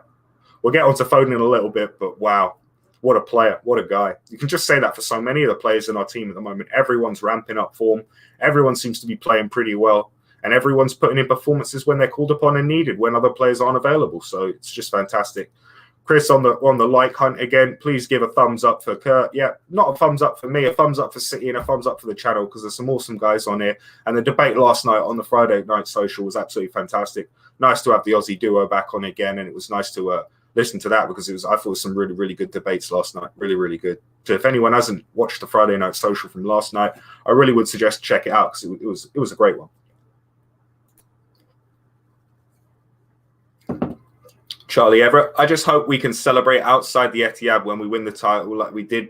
we'll get onto Foden in a little bit, but wow, what a player, what a guy. You can just say that for so many of the players in our team at the moment. Everyone's ramping up form. Everyone seems to be playing pretty well, and everyone's putting in performances when they're called upon and needed, when other players aren't available. So it's just fantastic. Chris on the like hunt again. Please give a thumbs up for Kurt. Yeah, not a thumbs up for me, a thumbs up for City and a thumbs up for the channel, because there's some awesome guys on here. And the debate last night on the Friday night social was absolutely fantastic. Nice to have the Aussie duo back on again, and it was nice to listen to that, because I thought it was some really, really good debates last night. Really, really good. So if anyone hasn't watched the Friday night social from last night, I really would suggest check it out, because it was a great one. Charlie Everett, I just hope we can celebrate outside the Etihad when we win the title like we did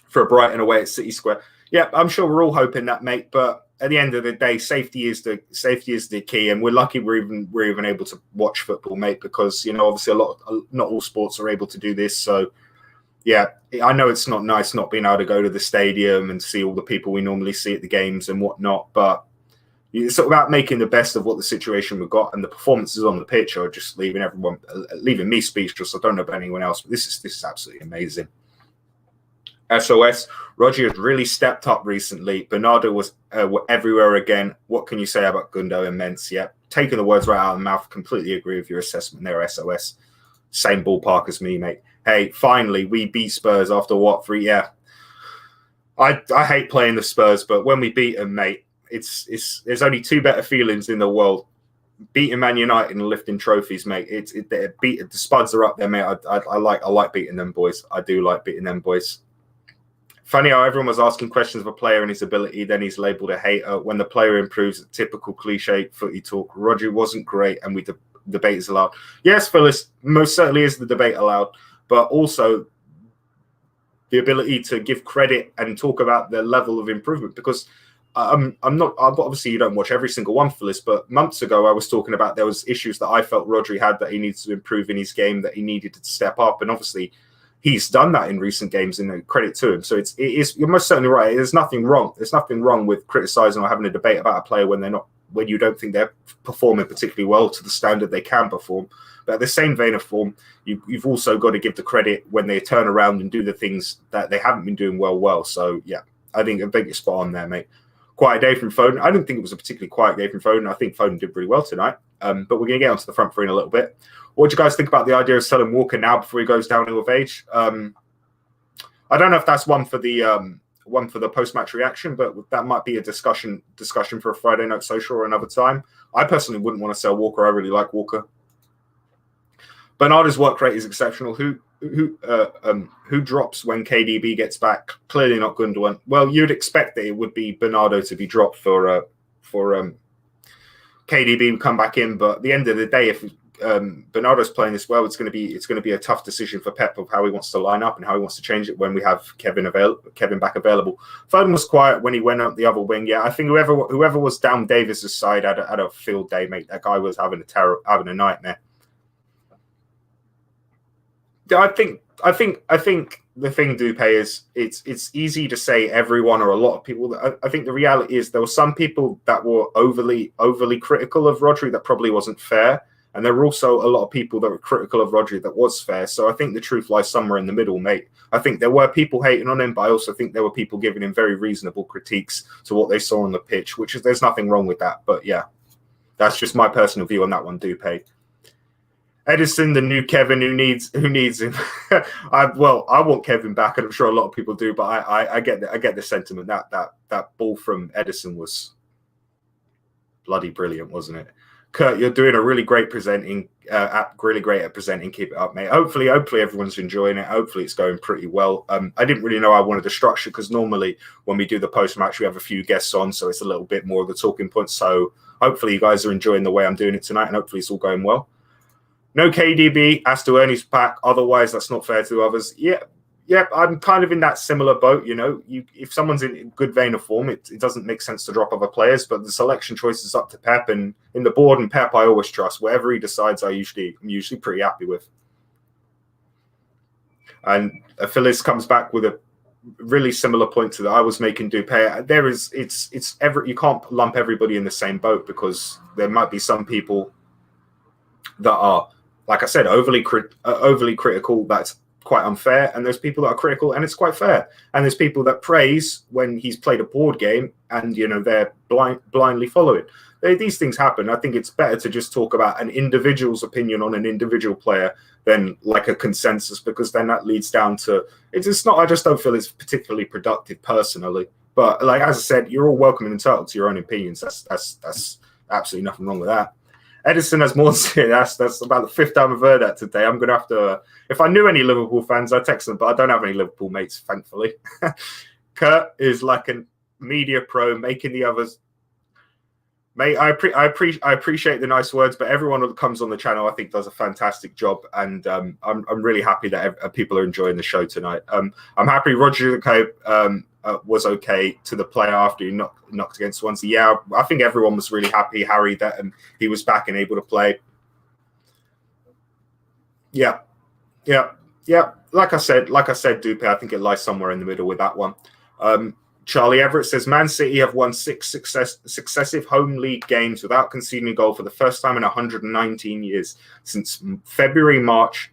for Brighton away at City Square. Yeah, I'm sure we're all hoping that, mate. But at the end of the day, safety is the key, and we're lucky we're even able to watch football, mate. Because obviously not all sports are able to do this. So yeah, I know it's not nice not being able to go to the stadium and see all the people we normally see at the games and whatnot, but it's about making the best of what the situation we've got, and the performances on the pitch are just leaving me speechless. I don't know about anyone else, but this is absolutely amazing. SOS, Roger has really stepped up recently. Bernardo was everywhere again. What can you say about Gundo and Mens? Yeah, taking the words right out of the mouth. Completely agree with your assessment there, SOS. Same ballpark as me, mate. Hey, finally, we beat Spurs after what, 3? Yeah. I hate playing the Spurs, but when we beat them, mate, there's only 2 better feelings in the world: beating Man United and lifting trophies, mate. The Spuds are up there, mate. I like beating them boys. I do like beating them boys. Funny how everyone was asking questions of a player and his ability, then he's labelled a hater. When the player improves, typical cliche footy talk. Roger wasn't great, and debate is allowed. Yes, Phyllis, most certainly is the debate allowed, but also the ability to give credit and talk about the level of improvement, because obviously you don't watch every single one for this, but months ago I was talking about there was issues that I felt Rodri had that he needs to improve in his game, that he needed to step up, and obviously he's done that in recent games, and credit to him. So you're most certainly right. There's nothing wrong with criticizing or having a debate about a player when you don't think they're performing particularly well to the standard they can perform. But at the same vein of form, you've also got to give the credit when they turn around and do the things that they haven't been doing well. So yeah, I think a big spot on there, mate. Quiet day from Foden. I didn't think it was a particularly quiet day from Foden. I think Foden did really well tonight. But we're going to get onto the front three in a little bit. What do you guys think about the idea of selling Walker now before he goes downhill of age? I don't know if that's one for the post-match reaction, but that might be a discussion for a Friday night social or another time. I personally wouldn't want to sell Walker. I really like Walker. Bernardo's work rate is exceptional. Who drops when KDB gets back? Clearly not Gundogan. Well, you'd expect that it would be Bernardo to be dropped for KDB to come back in. But at the end of the day, Bernardo's playing this well, it's going to be a tough decision for Pep of how he wants to line up and how he wants to change it when we have Kevin back available. Foden was quiet when he went up the other wing. Yeah, I think whoever was down Davis's side had a field day, mate. That guy was having a nightmare. I think the thing, Dupe, is it's easy to say everyone or a lot of people. I think the reality is there were some people that were overly critical of Rodri that probably wasn't fair, and there were also a lot of people that were critical of Rodri that was fair. So I think the truth lies somewhere in the middle, mate. I think there were people hating on him, but I also think there were people giving him very reasonable critiques to what they saw on the pitch, which is there's nothing wrong with that. But yeah, that's just my personal view on that one, Dupe. Edison, the new Kevin, who needs him. I want Kevin back, and I'm sure a lot of people do. But I get the sentiment that ball from Edison was bloody brilliant, wasn't it? Kurt, you're doing a really great presenting, really great at presenting. Keep it up, mate. Hopefully everyone's enjoying it. Hopefully it's going pretty well. I didn't really know I wanted the structure because normally when we do the post match we have a few guests on, so it's a little bit more of the talking points. So hopefully you guys are enjoying the way I'm doing it tonight, and hopefully it's all going well. No KDB, as to Ernie's pack. Otherwise, that's not fair to others. Yeah, I'm kind of in that similar boat. You know, if someone's in good vein of form, it doesn't make sense to drop other players. But the selection choice is up to Pep, and in the board and Pep, I always trust. Whatever he decides, I'm usually pretty happy with. And Phyllis comes back with a really similar point to that I was making, Dupe. You can't lump everybody in the same boat because there might be some people that are, like I said, overly critical. That's quite unfair. And there's people that are critical, and it's quite fair. And there's people that praise when he's played a board game, and they're blindly following. These things happen. I think it's better to just talk about an individual's opinion on an individual player than like a consensus, because then that leads down to it's not. I just don't feel it's particularly productive personally. But like as I said, you're all welcome and entitled to your own opinions. That's absolutely nothing wrong with that. Edison has more to say. That's about the fifth time I've heard that today. I'm going to have to, if I knew any Liverpool fans, I'd text them, but I don't have any Liverpool mates, thankfully. Kurt is like a media pro, making the others. Mate, I appreciate the nice words, but everyone that comes on the channel, I think, does a fantastic job, and I'm really happy that people are enjoying the show tonight. I'm happy Roger was okay to the play after he knocked against Swansea. Yeah, I think everyone was really happy, Harry, that he was back and able to play. Yeah. Like I said, Dupe, I think it lies somewhere in the middle with that one. Charlie Everett says, Man City have won 6 successive home league games without conceding a goal for the first time in 119 years, since February-March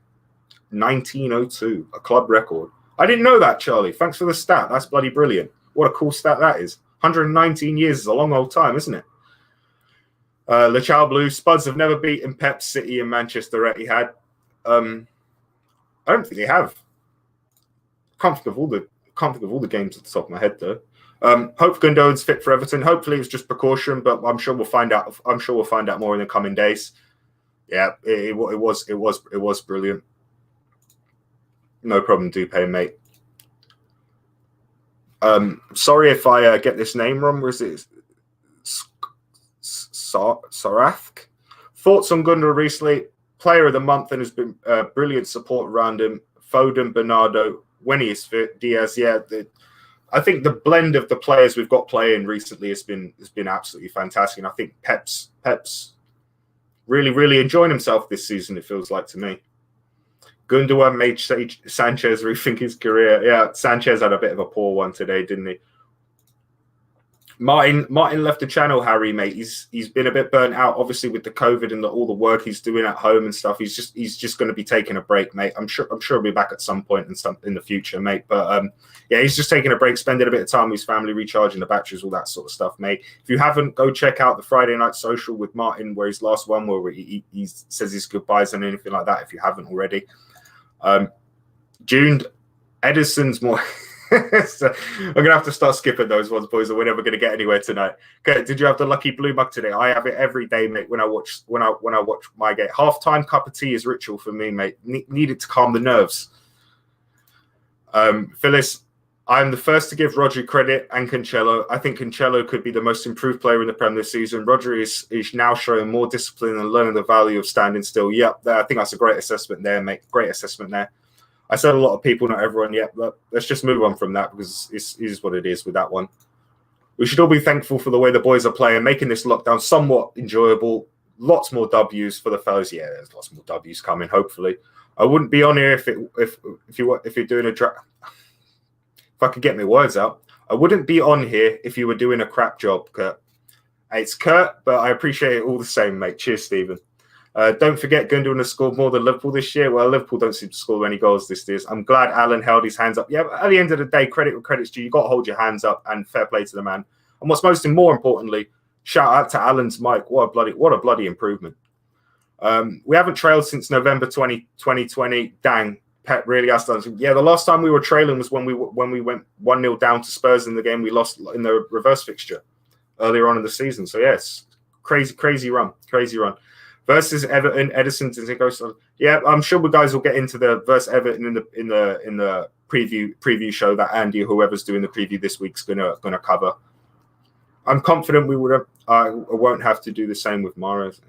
1902, a club record. I didn't know that, Charlie. Thanks for the stat. That's bloody brilliant. What a cool stat that is. 119 years is a long old time, isn't it? LeChao Blue, Spuds have never beaten Pep, City and Manchester Etihad. I don't think they have. Can't think of all the games at the top of my head, though. Hope Gundogan's fit for Everton. Hopefully it's just precaution, but I'm sure we'll find out. I'm sure we'll find out more in the coming days. Yeah, it was brilliant. No problem, Dupe, mate. Sorry if I get this name wrong. Was it Sarath? Thoughts on Gundogan recently? Player of the month, and has been brilliant support around him. Foden, Bernardo, when he is fit, Diaz. Yeah, I think the blend of the players we've got playing recently has been absolutely fantastic. And I think Pep's really enjoying himself this season. It feels like to me. Gundogan made Sanchez rethink his career. Yeah, Sanchez had a bit of a poor one today, didn't he? Martin left the channel, Harry, mate. He's been a bit burnt out, obviously, with the COVID and all the work he's doing at home and stuff. He's just going to be taking a break, mate. I'm sure he'll be back at some point in the future, mate. But yeah, he's just taking a break, spending a bit of time with his family, recharging the batteries, all that sort of stuff, mate. If you haven't, go check out the Friday Night Social with Martin, where his last one, where he says his goodbyes and anything like that. If you haven't already, June Edison's more. So I'm gonna have to start skipping those ones, boys, or we're never gonna get anywhere tonight. Okay, did you have the lucky blue mug today? I have it every day, mate. When I watch my game, halftime cup of tea is ritual for me, mate. Needed to calm the nerves. Phyllis, I'm the first to give Rodri credit and Cancelo. I think Cancelo could be the most improved player in the Premier this season. Rodri is now showing more discipline and learning the value of standing still. Yep, I think that's a great assessment there, mate. Great assessment there. I said a lot of people, not everyone yet, but let's just move on from that because it is what it is with that one. We should all be thankful for the way the boys are playing, making this lockdown somewhat enjoyable. Lots more W's for the fellas. Yeah, there's lots more W's coming, hopefully. I wouldn't be on here if you're doing a draft. If I could get my words out, I wouldn't be on here if you were doing a crap job, Kurt. It's Kurt, but I appreciate it all the same, mate. Cheers, Stephen. Don't forget, Gundogan has scored more than Liverpool this year. Well, Liverpool don't seem to score any goals this year. I'm glad Alan held his hands up. Yeah, but at the end of the day, credit where credit's due. You've got to hold your hands up and fair play to the man. And what's more importantly, shout out to Alan's mic. What a bloody improvement. We haven't trailed since November 2020. Dang. Pep really has done. Yeah, the last time we were trailing was when we went 1-0 down to Spurs in the game we lost in the reverse fixture earlier on in the season. So yes, crazy run. Versus Everton, Edison to go. Yeah, I'm sure we guys will get into the versus Everton in the preview show that Andy or whoever's doing the preview this week's gonna cover. I'm confident we would have. I won't have to do the same with Mahrez.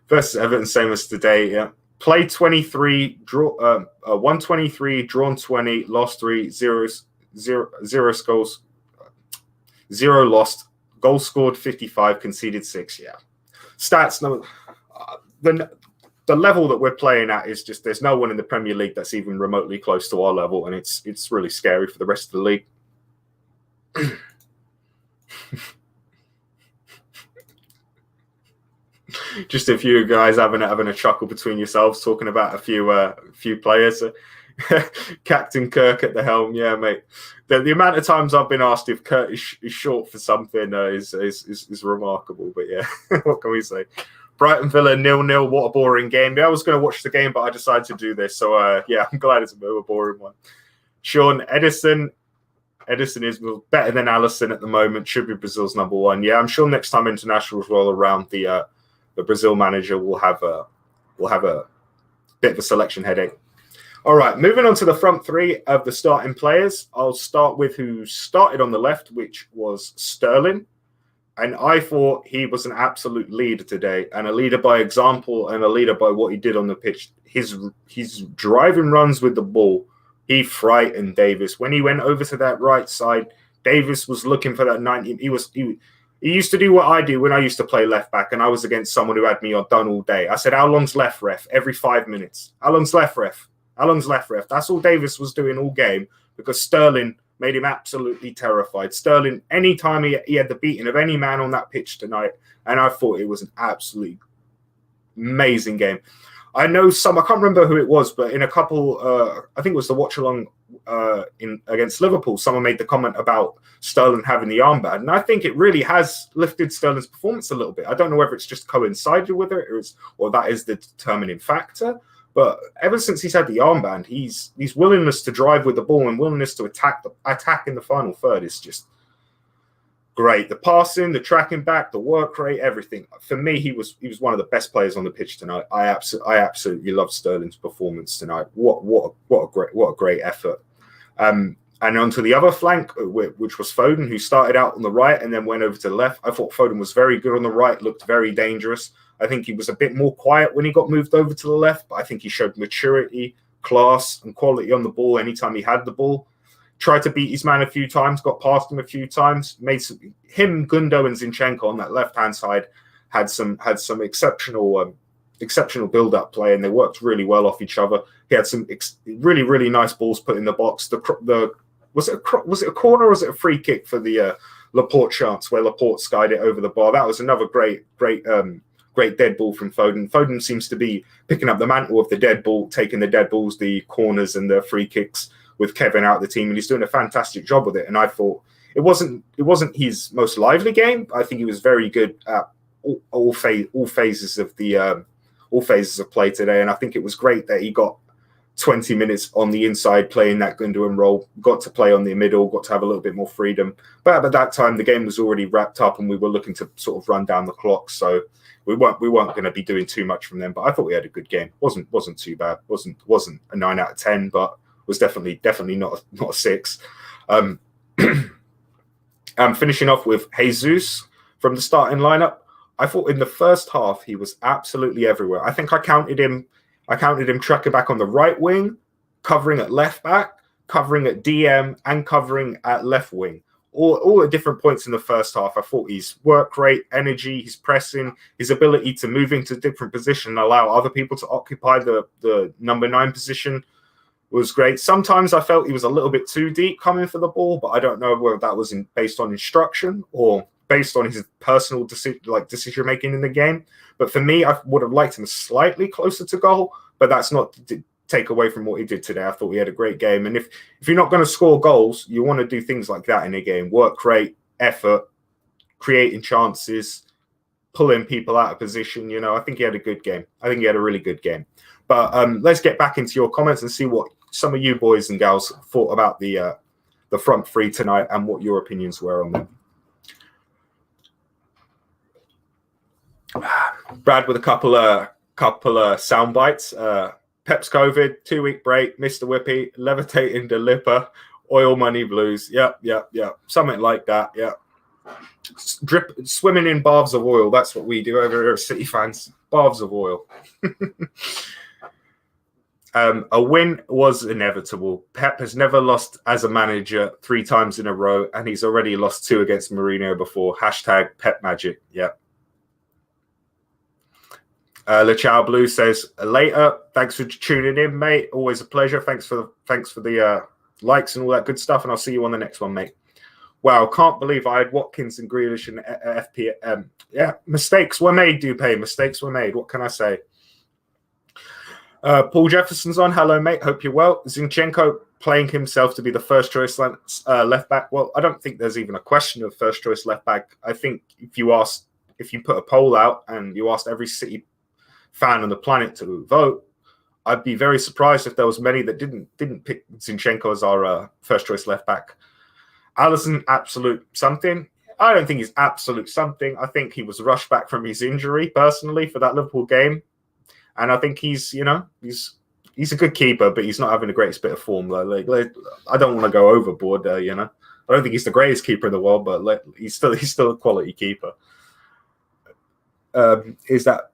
Versus Everton, same as today. Yeah, play 23, draw 123, drawn 20, lost 3, 0 goals, 0 lost, goals scored 55, conceded 6. Yeah, stats. No, the level that we're playing at is just there's no one in the Premier League that's even remotely close to our level, and it's really scary for the rest of the league. Just a few guys having a chuckle between yourselves, talking about a few players. Captain Kirk at the helm, yeah, mate. The amount of times I've been asked if Kurt is short for something is remarkable. But yeah, what can we say? Brighton Villa 0-0. What a boring game. Yeah, I was going to watch the game, but I decided to do this. So yeah, I'm glad it's a bit of a boring one. Sean Edison is better than Alisson at the moment. Should be Brazil's number one. Yeah, I'm sure next time internationals roll around, the Brazil manager will have a bit of a selection headache. All right, moving on to the front three of the starting players. I'll start with who started on the left, which was Sterling. And I thought he was an absolute leader today, and a leader by example and a leader by what he did on the pitch. His driving runs with the ball, he frightened Davis. When he went over to that right side, Davis was looking for that 90. He used to do what I do when I used to play left back and I was against someone who had me done all day. I said, how long's left, ref? Every 5 minutes. How long's left, ref? How long's left, ref? That's all Davis was doing all game because Sterling made him absolutely terrified. Sterling, anytime he had the beating of any man on that pitch tonight, and I thought it was an absolutely amazing game. I know I can't remember who it was, but in a couple, I think it was the watch along against Liverpool, someone made the comment about Sterling having the armband, and I think it really has lifted Sterling's performance a little bit. I don't know whether it's just coincided with it or that is the determining factor, but ever since he's had the armband, his willingness to drive with the ball and willingness to attack in the final third is just great. The passing, the tracking back, the work rate, everything. For me, he was one of the best players on the pitch tonight. I absolutely love Sterling's performance tonight. What a great effort. And onto the other flank, which was Foden, who started out on the right and then went over to the left. I thought Foden was very good on the right, looked very dangerous. I think he was a bit more quiet when he got moved over to the left, but I think he showed maturity, class, and quality on the ball anytime he had the ball. Tried to beat his man a few times, got past him a few times. Gundo, and Zinchenko on that left-hand side had some exceptional build-up play, and they worked really well off each other. He had some really nice balls put in the box. Was it a corner or was it a free kick for the Laporte chance where Laporte skied it over the bar? That was another great dead ball from Foden. Foden seems to be picking up the mantle of the dead ball, taking the dead balls, the corners, and the free kicks with Kevin out of the team, and he's doing a fantastic job with it. And I thought it wasn't his most lively game. I think he was very good at all phases of play today, and I think it was great that he got 20 minutes on the inside playing that Gundogan role, got to play on the middle, got to have a little bit more freedom. But at that time, the game was already wrapped up and we were looking to sort of run down the clock. So we weren't going to be doing too much from them. But I thought we had a good game. Wasn't too bad. Wasn't a 9 out of 10, but was definitely not a 6. Finishing off with Jesus from the starting lineup. I thought in the first half he was absolutely everywhere. I think I counted him tracking back on the right wing, covering at left back, covering at DM, and covering at left wing. All at different points in the first half. I thought his work rate, energy, his pressing, his ability to move into different position and allow other people to occupy the number 9 position was great. Sometimes I felt he was a little bit too deep coming for the ball, but I don't know whether that was based on instruction or based on his personal decision making in the game. But for me, I would have liked him slightly closer to goal, but that's not to take away from what he did today. I thought he had a great game. And if you're not going to score goals, you want to do things like that in a game. Work rate, effort, creating chances, pulling people out of position. I think he had a good game. I think he had a really good game. But let's get back into your comments and see what some of you boys and gals thought about the front three tonight and what your opinions were on them. Brad with a couple of sound bites. Pep's COVID, 2-week break, Mr. Whippy, levitating the lipper, oil money blues. Yep. Something like that. Yep. Swimming in baths of oil. That's what we do over here as City fans. Baths of oil. A win was inevitable. Pep has never lost as a manager 3 times in a row, and he's already lost 2 against Mourinho before. Hashtag Pep Magic. Yep. LeChow Blue says, later. Thanks for tuning in, mate. Always a pleasure. Thanks for the likes and all that good stuff, and I'll see you on the next one, mate. Wow, can't believe I had Watkins and Grealish and FPM. Yeah, mistakes were made, Dupay. Mistakes were made. What can I say? Paul Jefferson's on. Hello, mate. Hope you're well. Zinchenko playing himself to be the first choice left back. Well, I don't think there's even a question of first choice left back. I think if you put a poll out and you asked every City fan on the planet to vote, I'd be very surprised if there was many that didn't pick Zinchenko as our first choice left back. Alisson, absolute something. I don't think he's absolute something. I think he was rushed back from his injury personally for that Liverpool game. And I think he's a good keeper, but he's not having the greatest bit of form. I don't want to go overboard. I don't think he's the greatest keeper in the world, but he's still a quality keeper. Is that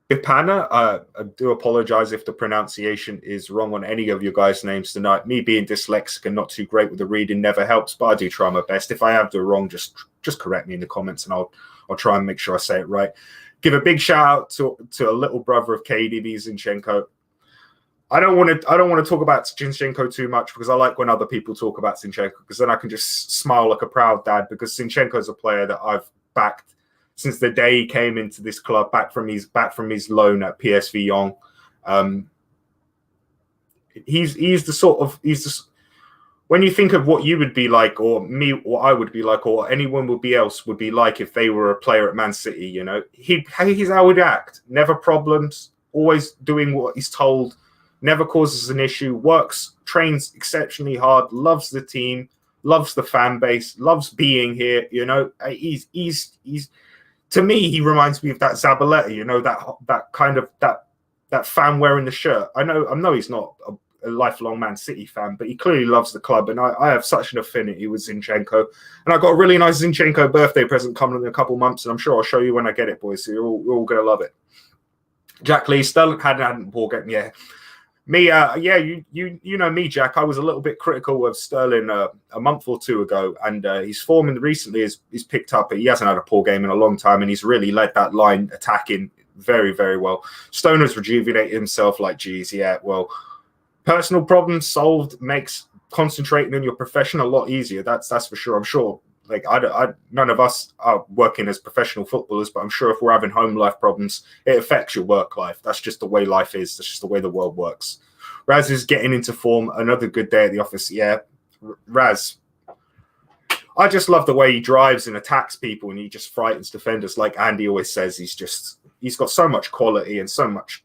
Ipana? I do apologize if the pronunciation is wrong on any of your guys' names tonight. Me being dyslexic and not too great with the reading never helps, but I do try my best. If I have the wrong, just correct me in the comments, and I'll try and make sure I say it right. Give a big shout out to a little brother of KDB, Zinchenko. I don't want to talk about Zinchenko too much because I like when other people talk about Zinchenko, because then I can just smile like a proud dad, because Zinchenko is a player that I've backed since the day he came into this club, back from his loan at PSV Young. When you think of what you would be like, or me, or I would be like, or anyone would be like if they were a player at Man City, he's how he'd act. Never problems, always doing what he's told, never causes an issue, works, trains exceptionally hard, loves the team, loves the fan base, loves being here. He's to me, he reminds me of that Zabaleta, that kind of that fan wearing the shirt. I know he's not a lifelong Man City fan, but he clearly loves the club, and I have such an affinity with Zinchenko. And I got a really nice Zinchenko birthday present coming in a couple months, and I'm sure I'll show you when I get it, boys. So you're all going to love it. Jack Lee, Sterling hadn't ball game, yeah. Me, you know me, Jack. I was a little bit critical of Sterling a month or 2 ago, and his form recently is picked up. But he hasn't had a poor game in a long time, and he's really led that line attacking very, very well. Stoner's rejuvenated himself. Like, geez, yeah, well. Personal problems solved makes concentrating on your profession a lot easier. That's for sure. I'm sure. None of us are working as professional footballers, but I'm sure if we're having home life problems, it affects your work life. That's just the way life is. That's just the way the world works. Raz is getting into form. Another good day at the office. Yeah, Raz. I just love the way he drives and attacks people, and he just frightens defenders. Like Andy always says, he's got so much quality and so much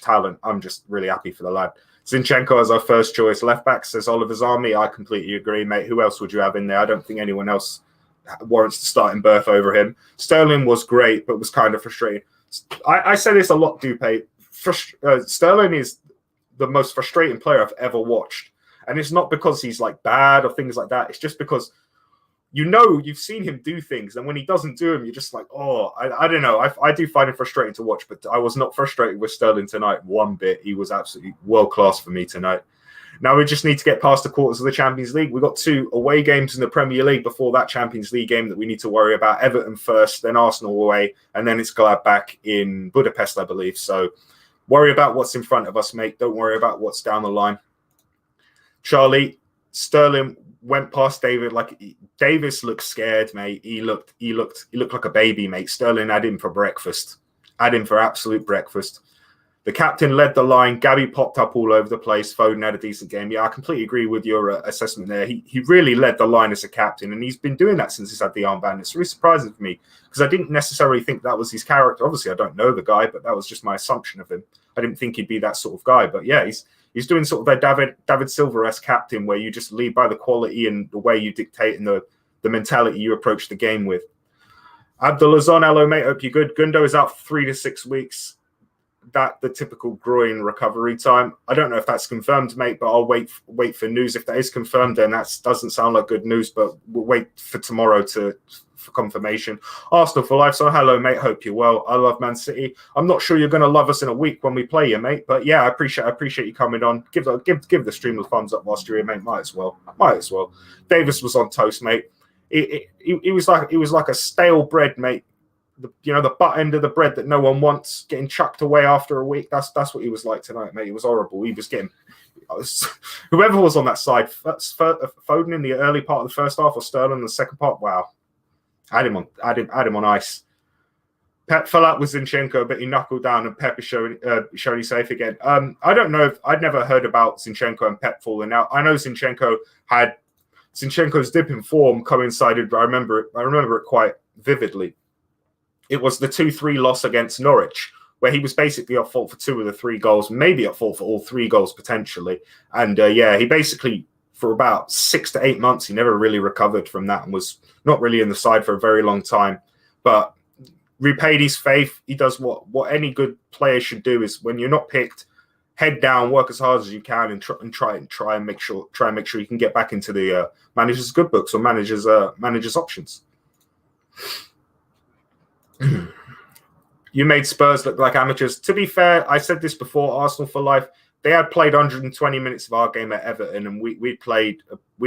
talent. I'm just really happy for the lad. Zinchenko as our first choice left back, says Oliver's Army. I completely agree, mate. Who else would you have in there? I don't think anyone else warrants the starting berth over him. Sterling was great, but was kind of frustrating. I say this a lot, Dupe. Sterling is the most frustrating player I've ever watched. And it's not because he's like bad or things like that. It's just because you've seen him do things, and when he doesn't do them, you're just like, oh, I don't know. I do find it frustrating to watch, but I was not frustrated with Sterling tonight one bit. He was absolutely world class for me tonight. Now we just need to get past the quarters of the Champions League. We've got 2 away games in the Premier League before that Champions League game that we need to worry about. Everton first, then Arsenal away, and then it's Gladbach in Budapest, I believe. So worry about what's in front of us, mate. Don't worry about what's down the line. Charlie, Sterling went past David like Davis looked scared, mate. He looked like a baby, mate. Sterling had him for breakfast. Had him for absolute breakfast. The captain led the line. Gabby popped up all over the place. Foden had a decent game. Yeah, I completely agree with your assessment there. He really led the line as a captain, and he's been doing that since he's had the armband. It's really surprising for me because I didn't necessarily think that was his character. Obviously, I don't know the guy, but that was just my assumption of him. I didn't think he'd be that sort of guy. But yeah, he's doing sort of that David Silva-esque captain where you just lead by the quality and the way you dictate and the mentality you approach the game with. Abdulazon, hello, mate. Hope you're good. Gundo is out for 3 to 6 weeks. The typical groin recovery time. I don't know if that's confirmed, mate, but I'll wait for news. If that is confirmed, then that doesn't sound like good news, but we'll wait for tomorrow for confirmation. Arsenal for life. So hello, mate. Hope you're well. I love Man City. I'm not sure you're going to love us in a week when we play you, mate. But yeah, I appreciate you coming on. Give the stream a thumbs up whilst you're here, mate. Might as well. Davis was on toast, mate. He was like a stale bread, mate. The butt end of the bread that no one wants getting chucked away after a week. That's what he was like tonight, mate. It was horrible. He was getting whoever was on that side, Foden in the early part of the first half or Sterling in the second part. Wow. Had him on ice. Pep fell out with Zinchenko, but he knuckled down, and Pep is showing he's safe again. I don't know if I'd never heard about Zinchenko and Pep falling out. I know Zinchenko's dip in form coincided, but I remember it quite vividly. It was the 2-3 loss against Norwich, where he was basically at fault for 2 of the 3 goals, maybe at fault for all 3 goals potentially. And he basically, for about 6 to 8 months, he never really recovered from that and was not really in the side for a very long time. But repaid his faith. He does what any good player should do: is when you're not picked, head down, work as hard as you can, and try and make sure you can get back into the manager's good books or manager's options. You made Spurs look like amateurs. To be fair, I said this before, Arsenal for life. They had played 120 minutes of our game at Everton, and we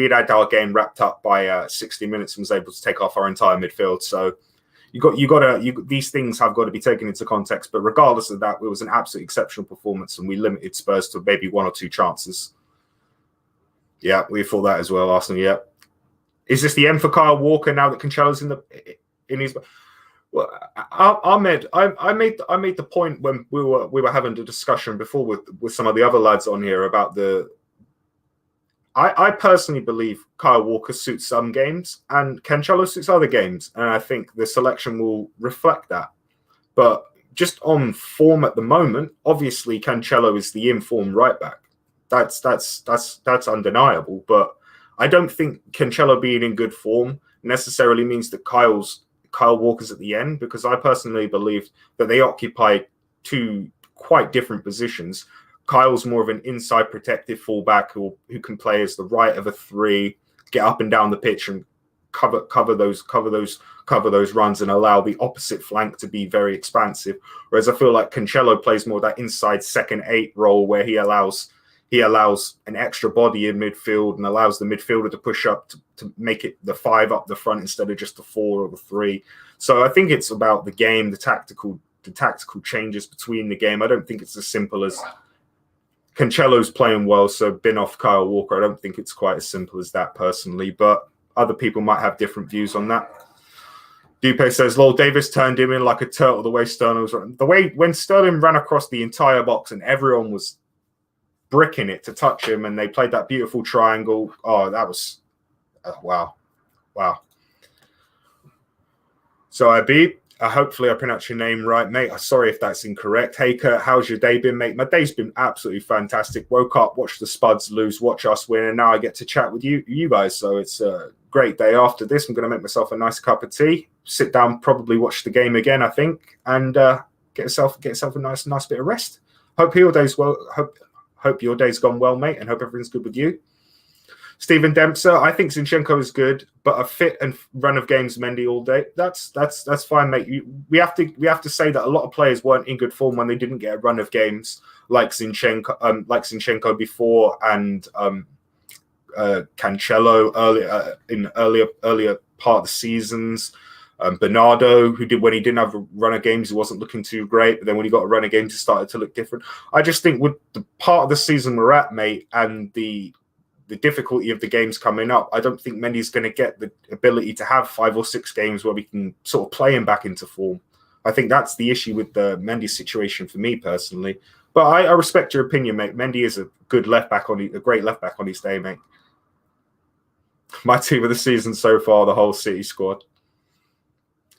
had our game wrapped up by 60 minutes and was able to take off our entire midfield. So these things have got to be taken into context. But regardless of that, it was an absolutely exceptional performance, and we limited Spurs to maybe 1 or 2 chances. Yeah, we thought that as well, Arsenal. Yeah, is this the end for Kyle Walker now that Cancelo's in his? Well, Ahmed, I made the point when we were having a discussion before with some of the other lads on here about I personally believe Kyle Walker suits some games and Cancelo suits other games, and I think the selection will reflect that. But just on form at the moment, obviously Cancelo is the in-form right back. That's undeniable. But I don't think Cancelo being in good form necessarily means that Kyle Walker's at the end, because I personally believe that they occupy 2 quite different positions. Kyle's more of an inside protective fullback who can play as the right of a 3, get up and down the pitch and cover those runs and allow the opposite flank to be very expansive. Whereas I feel like Cancelo plays more that inside second 8 role where he allows an extra body in midfield and allows the midfielder to push up to make it the 5 up the front instead of just the 4 or the 3. So I think it's about the game, the tactical changes between the game. I don't think it's as simple as Cancelo's playing well, so bin off Kyle Walker. I don't think it's quite as simple as that personally, but other people might have different views on that. Dupe says, Lol, Davis turned him in like a turtle the way Sterling was running. The way when Sterling ran across the entire box and everyone was bricking it to touch him, and they played that beautiful triangle. Oh, that was wow. So Abib, Hopefully I pronounced your name right, mate. Sorry if that's incorrect. Hey, Kurt, how's your day been, mate? My day's been absolutely fantastic. Woke up, watched the Spuds lose, watch us win, and now I get to chat with you guys. So it's a great day. After this, I'm going to make myself a nice cup of tea, sit down, probably watch the game again, I think, and get yourself a nice bit of rest. Hope your day's well. Hope your day's gone well, mate, and hope everything's good with you. Stephen Dempster, I think Zinchenko is good, but a fit and run of games Mendy all day. That's fine, mate. We have to say that a lot of players weren't in good form when they didn't get a run of games like Zinchenko before, and Cancelo earlier part of the seasons. Bernardo, when he didn't have a run of games, he wasn't looking too great. But then when he got a run of games, he started to look different. I just think with the part of the season we're at, mate, and the difficulty of the games coming up, I don't think Mendy's going to get the ability to have 5 or 6 games where we can sort of play him back into form. I think that's the issue with the Mendy situation for me personally. But I respect your opinion, mate. Mendy is a good a great left back on his day, mate. My team of the season so far, the whole City squad.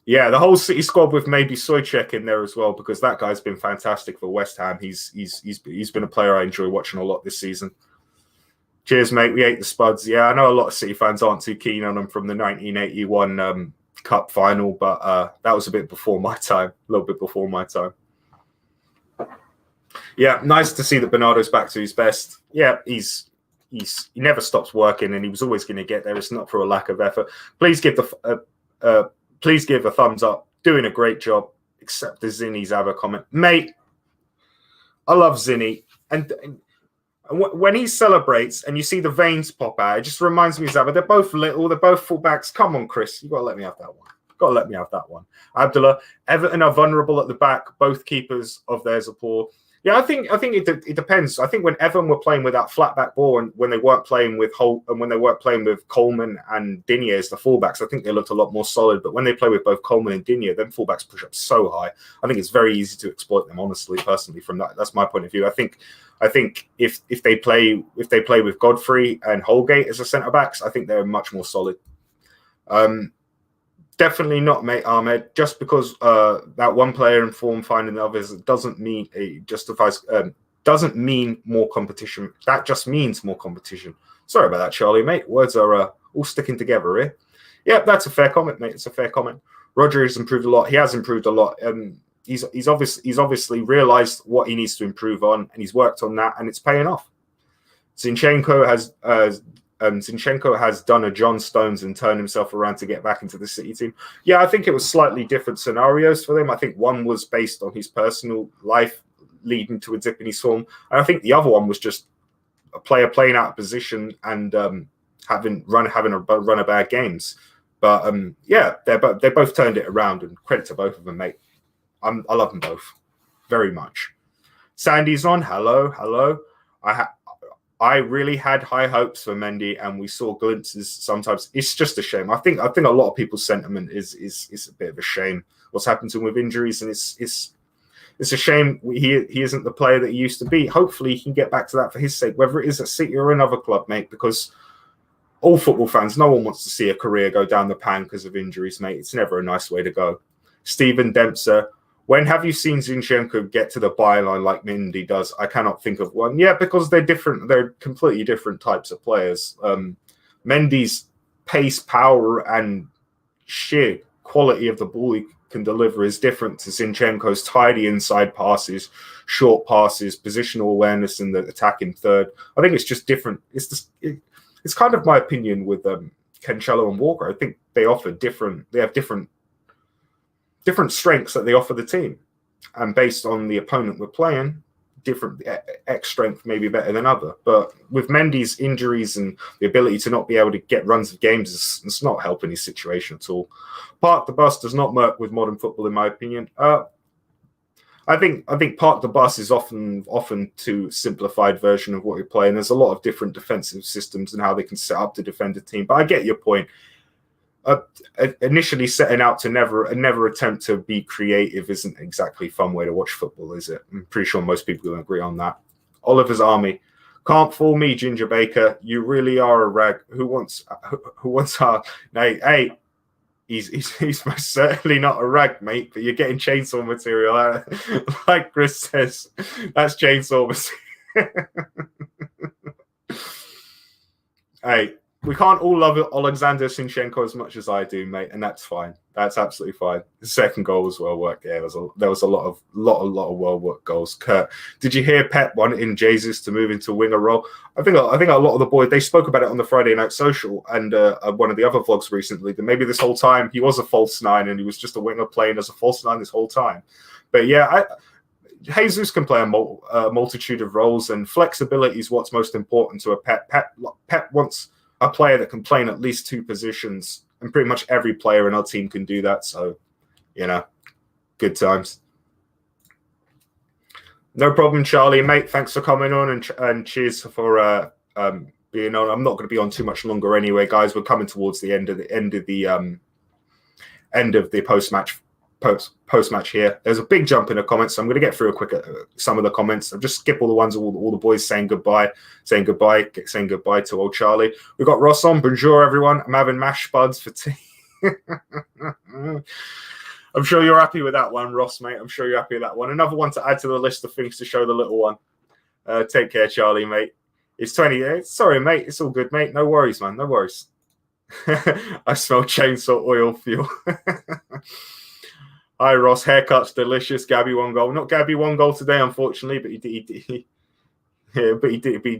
Yeah, the whole City squad with maybe Souček in there as well, because that guy's been fantastic for West Ham. He's been a player I enjoy watching a lot this season. Cheers, mate. We hate the Spuds. Yeah, I know a lot of City fans aren't too keen on them from the 1981 Cup final, but that was a bit before my time, a little bit before my time. Yeah, nice to see that Bernardo's back to his best. Yeah, he never stops working, and he was always going to get there. It's not for a lack of effort. Please give a thumbs up. Doing a great job, except the Zinni's have a comment. Mate, I love Zinni, and when he celebrates and you see the veins pop out, it just reminds me of Zaba. They're both little. They're both fullbacks. Come on, Chris. You've got to let me have that one. Abdullah, Everton are vulnerable at the back. Both keepers of theirs are poor. Yeah, I think it depends. I think when Everton were playing with that flat back ball, and when they weren't playing with Holt, and when they weren't playing with Coleman and Digne as the fullbacks, I think they looked a lot more solid. But when they play with both Coleman and Digne, then fullbacks push up so high. I think it's very easy to exploit them. Honestly, personally, from that's my point of view. I think if they play with Godfrey and Holgate as the centre backs, I think they're much more solid. Definitely not, mate, Ahmed. Just because that one player in form finding the others doesn't mean it justifies. Doesn't mean more competition. That just means more competition. Sorry about that, Charlie, mate. Words are all sticking together here. Yeah, that's a fair comment, mate. It's a fair comment. Roger has improved a lot. He has improved a lot. He's obviously realised what he needs to improve on, and he's worked on that, and it's paying off. Zinchenko has done a John Stones and turned himself around to get back into the City team. Yeah, I think it was slightly different scenarios for them. I think one was based on his personal life leading to a dip in his form, and I think the other one was just a player playing out of position and having a run of bad games. But yeah, they both turned it around, and credit to both of them, mate. I love them both very much. Sandy's on. Hello. I really had high hopes for Mendy, and we saw glimpses sometimes. It's just a shame. I think a lot of people's sentiment is a bit of a shame what's happened to him with injuries, and it's a shame he isn't the player that he used to be. Hopefully he can get back to that for his sake, whether it is at City or another club, mate, because all football fans, no one wants to see a career go down the pan because of injuries, mate. It's never a nice way to go. Stephen Dempster, when have you seen Zinchenko get to the byline like Mendy does? I cannot think of one. Yeah, because they're different. They're completely different types of players. Mendy's pace, power, and sheer quality of the ball he can deliver is different to Zinchenko's tidy inside passes, short passes, positional awareness in the attacking third. I think it's just different. It's kind of my opinion with Cancelo and Walker. I think they offer different. They have different strengths that they offer the team, and based on the opponent we're playing, different X strength may be better than other. But with Mendy's injuries and the ability to not be able to get runs of games, it's not helping his situation at all. Park the bus does not work with modern football, in my opinion. I think park the bus is often too simplified version of what you're playing. There's a lot of different defensive systems and how they can set up to defend a team. But I get your point. Initially setting out to never attempt to be creative isn't exactly a fun way to watch football, is it? I'm pretty sure most people will agree on that. Oliver's Army. Can't fool me, Ginger Baker. You really are a rag. Who wants our... Hey, he's most certainly not a rag, mate. But you're getting chainsaw material, like Chris says. That's chainsaw material. Hey, we can't all love Alexander Zinchenko as much as I do, mate, and that's fine. That's absolutely fine. The second goal was well worked. Yeah, there was a lot of well worked goals. Kurt, did you hear Pep wanting Jesus to move into winger role? I think a lot of the boys, they spoke about it on the Friday Night Social and one of the other vlogs recently, that maybe this whole time he was a false nine and he was just a winger playing as a false nine this whole time. But yeah, Jesus can play a multitude of roles, and flexibility is what's most important to a Pep. Pep wants a player that can play in at least two positions, and pretty much every player in our team can do that. So, good times. No problem, Charlie, mate. Thanks for coming on, and cheers for being on. I'm not going to be on too much longer anyway, guys. We're coming towards the end of the post-match here. There's a big jump in the comments, so I'm going to get through some of the comments. I'll just skip all the ones all the boys saying goodbye to old Charlie. We've got Ross on. Bonjour, everyone. I'm having mash spuds for tea. I'm sure you're happy with that one, Ross, mate. I'm sure you're happy with that one. Another one to add to the list of things to show the little one. Take care, Charlie, mate. It's 20. Sorry, mate. It's all good, mate. No worries, man. No worries. I smell chainsaw oil fuel. Hi, Ross. Haircut's delicious. Gabby one goal. Not Gabby one goal today, unfortunately, but he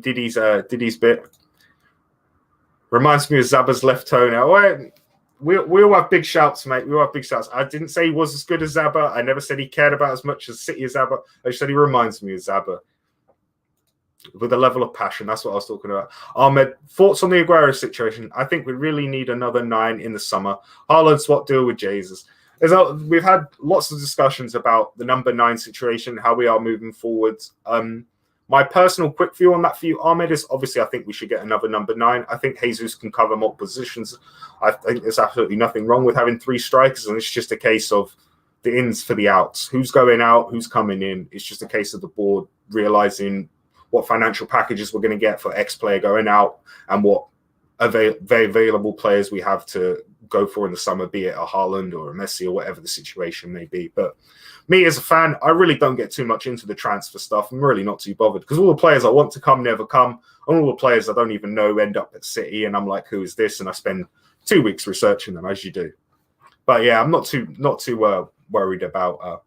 did his bit. Reminds me of Zaba's left toenail. We all have big shouts, mate. We all have big shouts. I didn't say he was as good as Zaba. I never said he cared about as much as City as Zaba. I just said he reminds me of Zaba with a level of passion. That's what I was talking about. Ahmed, thoughts on the Aguero situation? I think we really need another 9 in the summer. Haaland swap deal with Jesus. We've had lots of discussions about the number 9 situation, how we are moving forwards. My personal quick view on that for you, Ahmed, is obviously I think we should get another number 9. I think Jesus can cover multiple positions. I think there's absolutely nothing wrong with having 3 strikers, and it's just a case of the ins for the outs. Who's going out, who's coming in. It's just a case of the board realizing what financial packages we're going to get for X player going out and what available players we have to go for in the summer, be it a Haaland or a Messi or whatever the situation may be. But me as a fan, I really don't get too much into the transfer stuff. I'm really not too bothered because all the players I want to come never come, and all the players I don't even know end up at City, and I'm like, who is this? And I spend 2 weeks researching them, as you do. But yeah, I'm not too worried about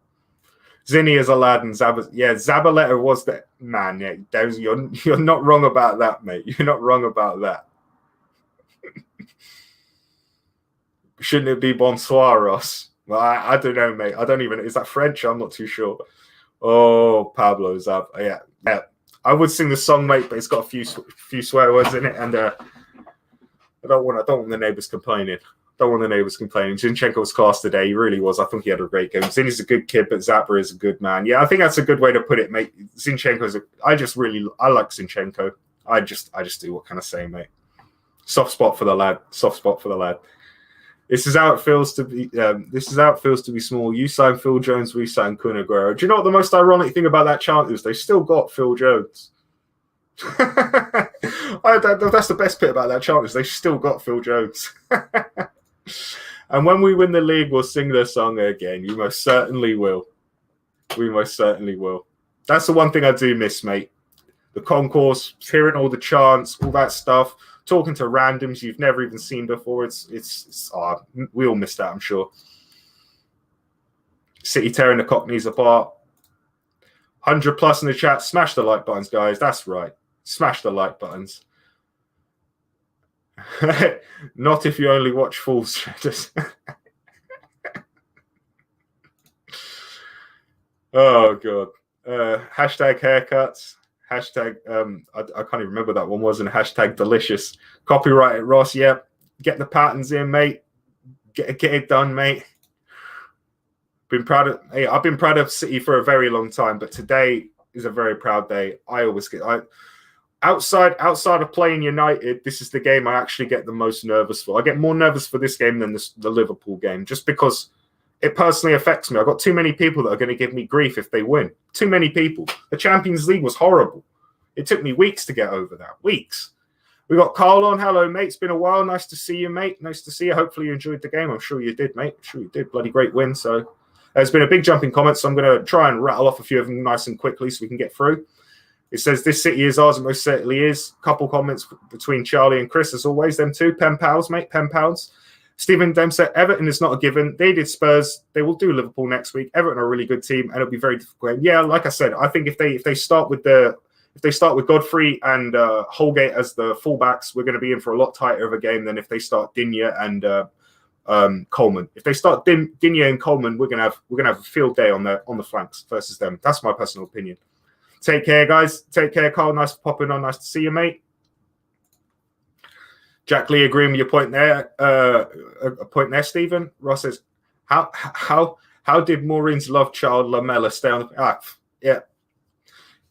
Zinni as a lad and Zaba. Yeah, Zabaleta was that man. Yeah, you're not wrong about that, mate. You're not wrong about that. Shouldn't it be bonsoir, Ross? Well, I don't know, mate. I don't even. Is that French? I'm not too sure. Oh, Pablo Zab. Yeah. I would sing the song, mate, but it's got a few swear words in it, and I don't want the neighbours complaining. Zinchenko was class today. He really was. I think he had a great game. Zinni's a good kid, but Zappa is a good man. Yeah, I think that's a good way to put it, mate. Zinchenko's I like Zinchenko. I just do. What can I say, mate? Soft spot for the lad. This is how it feels to be small. You sign Phil Jones, we sign Kun Aguero. Do you know what the most ironic thing about that chant is? They still got Phil Jones. That's the best bit about that chant is they still got Phil Jones. And when we win the league, we'll sing their song again. You most certainly will. We most certainly will. That's the one thing I do miss, mate. The concourse, hearing all the chants, all that stuff. Talking to randoms you've never even seen before. We all miss that, I'm sure. City tearing the Cockneys apart. 100+ in the chat. Smash the like buttons, guys. That's right. Smash the like buttons. Not if you only watch full streamers. Oh, God. Hashtag haircuts. Hashtag, I can't even remember that one wasn't. Hashtag delicious. Copyright it, Ross. Yep. Get the patterns in, mate. Get it done, mate. I've been proud of City for a very long time, but today is a very proud day. Outside of playing United, this is the game I actually get the most nervous for. I get more nervous for this game than the Liverpool game, just because it personally affects me. I've got too many people that are going to give me grief if they win. Too many people. The Champions League was horrible. It took me weeks to get over that. Weeks. We got Carl on. Hello, mate. It's been a while. Nice to see you, mate. Nice to see you. Hopefully you enjoyed the game. I'm sure you did, mate. I'm sure you did. Bloody great win. So there's been a big jump in comments. So I'm going to try and rattle off a few of them nice and quickly so we can get through. It says, this city is ours. It most certainly is. Couple comments between Charlie and Chris, as always. Them two. Pen pals, mate. Pen pals. Stephen Dempsey, Everton is not a given. They did Spurs. They will do Liverpool next week. Everton are a really good team, and it'll be very difficult. Yeah, like I said, I think if they start with Godfrey and Holgate as the fullbacks, we're going to be in for a lot tighter of a game than if they start Digne and Coleman. If they start Digne and Coleman, we're gonna have a field day on the flanks versus them. That's my personal opinion. Take care, guys. Take care, Carl. Nice for popping on. Nice to see you, mate. Jack Lee agreeing with your point there. A point there, Stephen. Ross says, how did Maureen's love child Lamella stay on the yeah.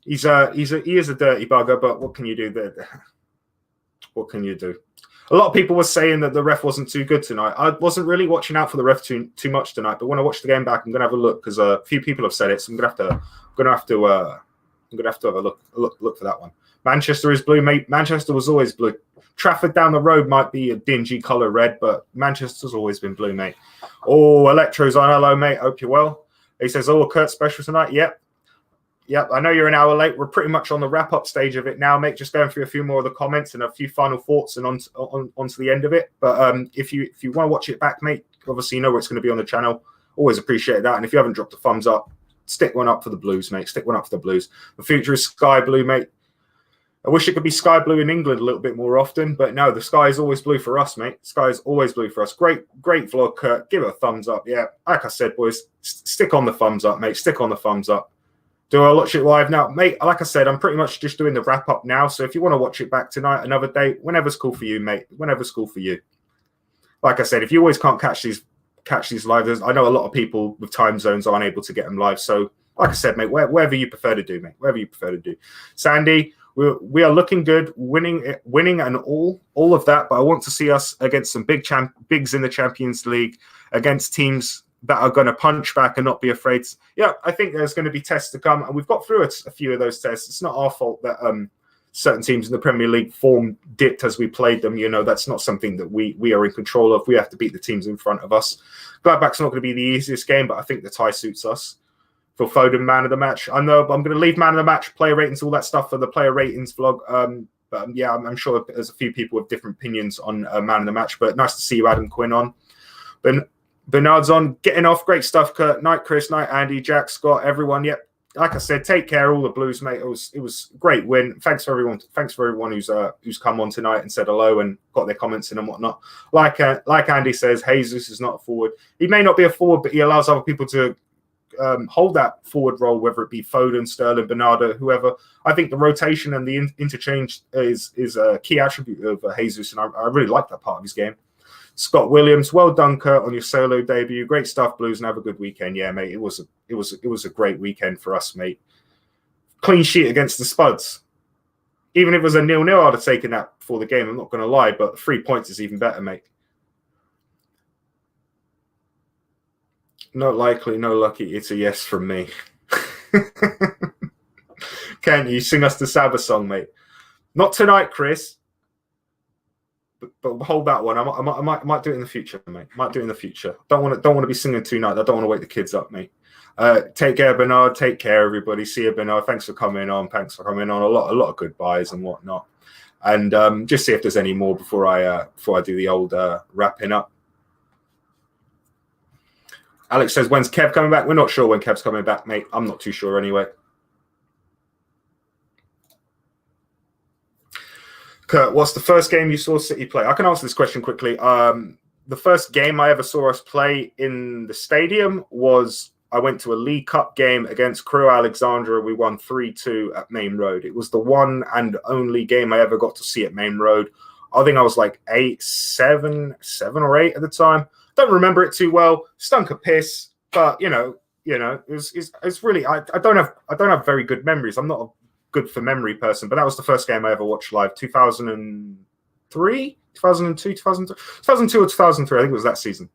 He is a dirty bugger, but what can you do there? What can you do? A lot of people were saying that the ref wasn't too good tonight. I wasn't really watching out for the ref too much tonight, but when I watch the game back, I'm gonna have a look because a few people have said it, so I'm gonna have to have a look for that one. Manchester is blue, mate. Manchester was always blue. Trafford down the road might be a dingy colour red, but Manchester's always been blue, mate. Oh, Electro's on. Hello, mate. Hope you're well. He says, oh, Kurt special tonight. Yep. I know you're an hour late. We're pretty much on the wrap-up stage of it now, mate. Just going through a few more of the comments and a few final thoughts and onto the end of it. But if you want to watch it back, mate, obviously you know where it's going to be on the channel. Always appreciate that. And if you haven't dropped a thumbs up, stick one up for the Blues, mate. Stick one up for the Blues. The future is sky blue, mate. I wish it could be sky blue in England a little bit more often, but no, the sky is always blue for us, mate. The sky is always blue for us. Great vlog, Kurt. Give it a thumbs up. Yeah, like I said, boys, stick on the thumbs up, mate. Stick on the thumbs up. Do I watch it live now? Mate, like I said, I'm pretty much just doing the wrap-up now, so if you want to watch it back tonight, another day, whenever's cool for you, mate. Whenever's cool for you. Like I said, if you always can't catch these live, I know a lot of people with time zones aren't able to get them live, so like I said, mate, wherever you prefer to do, mate. Wherever you prefer to do. Sandy, we are looking good, winning and all of that. But I want to see us against some bigs in the Champions League, against teams that are going to punch back and not be afraid. Yeah, I think there's going to be tests to come, and we've got through a few of those tests. It's not our fault that certain teams in the Premier League form dipped as we played them. You know, that's not something that we are in control of. We have to beat the teams in front of us. Gladbach's not going to be the easiest game, but I think the tie suits us. Phil Foden, man of the match. I know I'm going to leave man of the match, player ratings, all that stuff for the player ratings vlog. But yeah, I'm sure there's a few people with different opinions on man of the match. But nice to see you, Adam Quinn, on. Bernard's on, getting off. Great stuff, Kurt. Night, Chris. Night, Andy, Jack, Scott, everyone. Yep. Like I said, take care, all the Blues, mate. It was a great win. Thanks for everyone. Thanks for everyone who's come on tonight and said hello and got their comments in and whatnot. Like Andy says, Jesus is not a forward. He may not be a forward, but he allows other people to hold that forward role, whether it be Foden, Sterling, Bernardo, whoever. I think the rotation and the interchange is a key attribute of Jesus, and I really like that part of his game. Scott Williams, well done, Kurt, on your solo debut. Great stuff, Blues, and have a good weekend. Yeah, mate, it was a great weekend for us, mate. Clean sheet against the Spuds. Even if it was a 0-0, I'd have taken that before the game. I'm not going to lie, but 3 points is even better, mate. Not likely, no lucky. It's a yes from me. Can you sing us the Sabbath song, mate? Not tonight, Chris. But hold that one. I might do it in the future, mate. Might do it in the future. Don't want to be singing tonight. I don't want to wake the kids up, mate. Take care, Bernard. Take care, everybody. See you, Bernard. Thanks for coming on. A lot of goodbyes and whatnot. And just see if there's any more before I do the old wrapping up. Alex says, when's Kev coming back? We're not sure when Kev's coming back, mate. I'm not too sure anyway. Kurt, what's the first game you saw City play? I can answer this question quickly. The first game I ever saw us play in the stadium was I went to a League Cup game against Crewe Alexandra. We won 3-2 at Main Road. It was the one and only game I ever got to see at Main Road. I think I was like 7 or 8 at the time. Don't remember it too well. Stunk of piss, but it's really I don't have very good memories. I'm not a good for memory person, but that was the first game I ever watched live. 2003, 2002, 2002 or 2003. I think it was that season.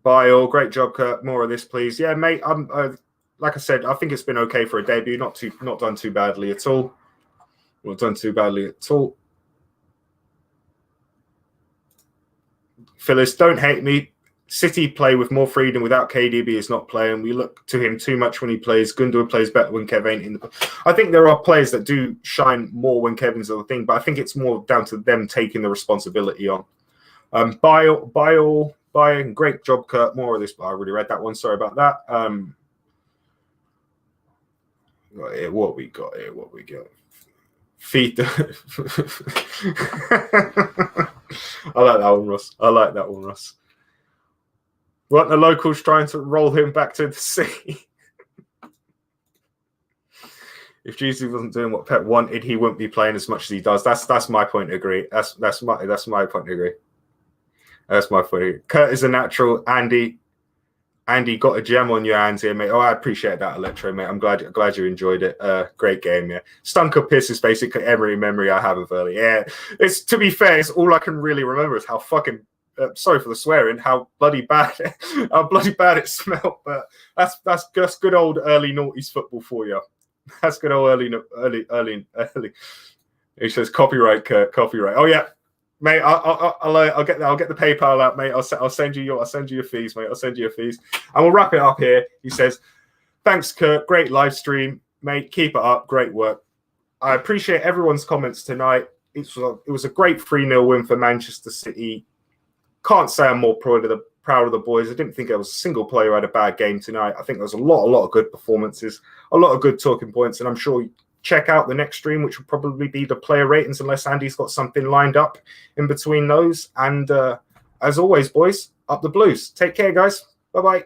Bye all. Great job, Kurt. More of this, please. Yeah, mate. Like I said, I think it's been okay for a debut. Not done too badly at all. Not done too badly at all. Phyllis, don't hate me. City play with more freedom without KDB is not playing. We look to him too much when he plays. Gundogan plays better when Kev ain't in the. I think there are players that do shine more when Kevin's on the thing, but I think it's more down to them taking the responsibility on. Bayern, great job, Kurt. More of this, but I already read that one. Sorry about that. What we got here? Feed the. I like that one, Ross. Weren't the locals trying to roll him back to the city? If Jesus wasn't doing what Pep wanted, he wouldn't be playing as much as he does. That's my point of agree. That's my point of agree. That's my point of agree. Kurt is a natural. Andy got a gem on your hands here, mate. Oh, I appreciate that, Electro, mate. I'm glad you enjoyed it. Great game, yeah. Stunker piss is basically every memory I have of early. Yeah, it's, to be fair, it's all I can really remember is how fucking sorry for the swearing, how bloody bad it smelled. But that's good old early noughties football for you. That's good old early. He says copyright, Kurt, copyright. Oh yeah, mate. I'll get the PayPal out, mate. I'll send you your fees, mate. I'll send you your fees, and we'll wrap it up here. He says, thanks, Kurt. Great live stream, mate. Keep it up. Great work. I appreciate everyone's comments tonight. It was a great 3-0 win for Manchester City. Can't say I'm more proud of the boys. I didn't think there was a single player who had a bad game tonight. I think there was a lot of good performances, a lot of good talking points, and I'm sure you check out the next stream, which will probably be the player ratings, unless Andy's got something lined up in between those. And as always, boys, up the Blues. Take care, guys. Bye-bye.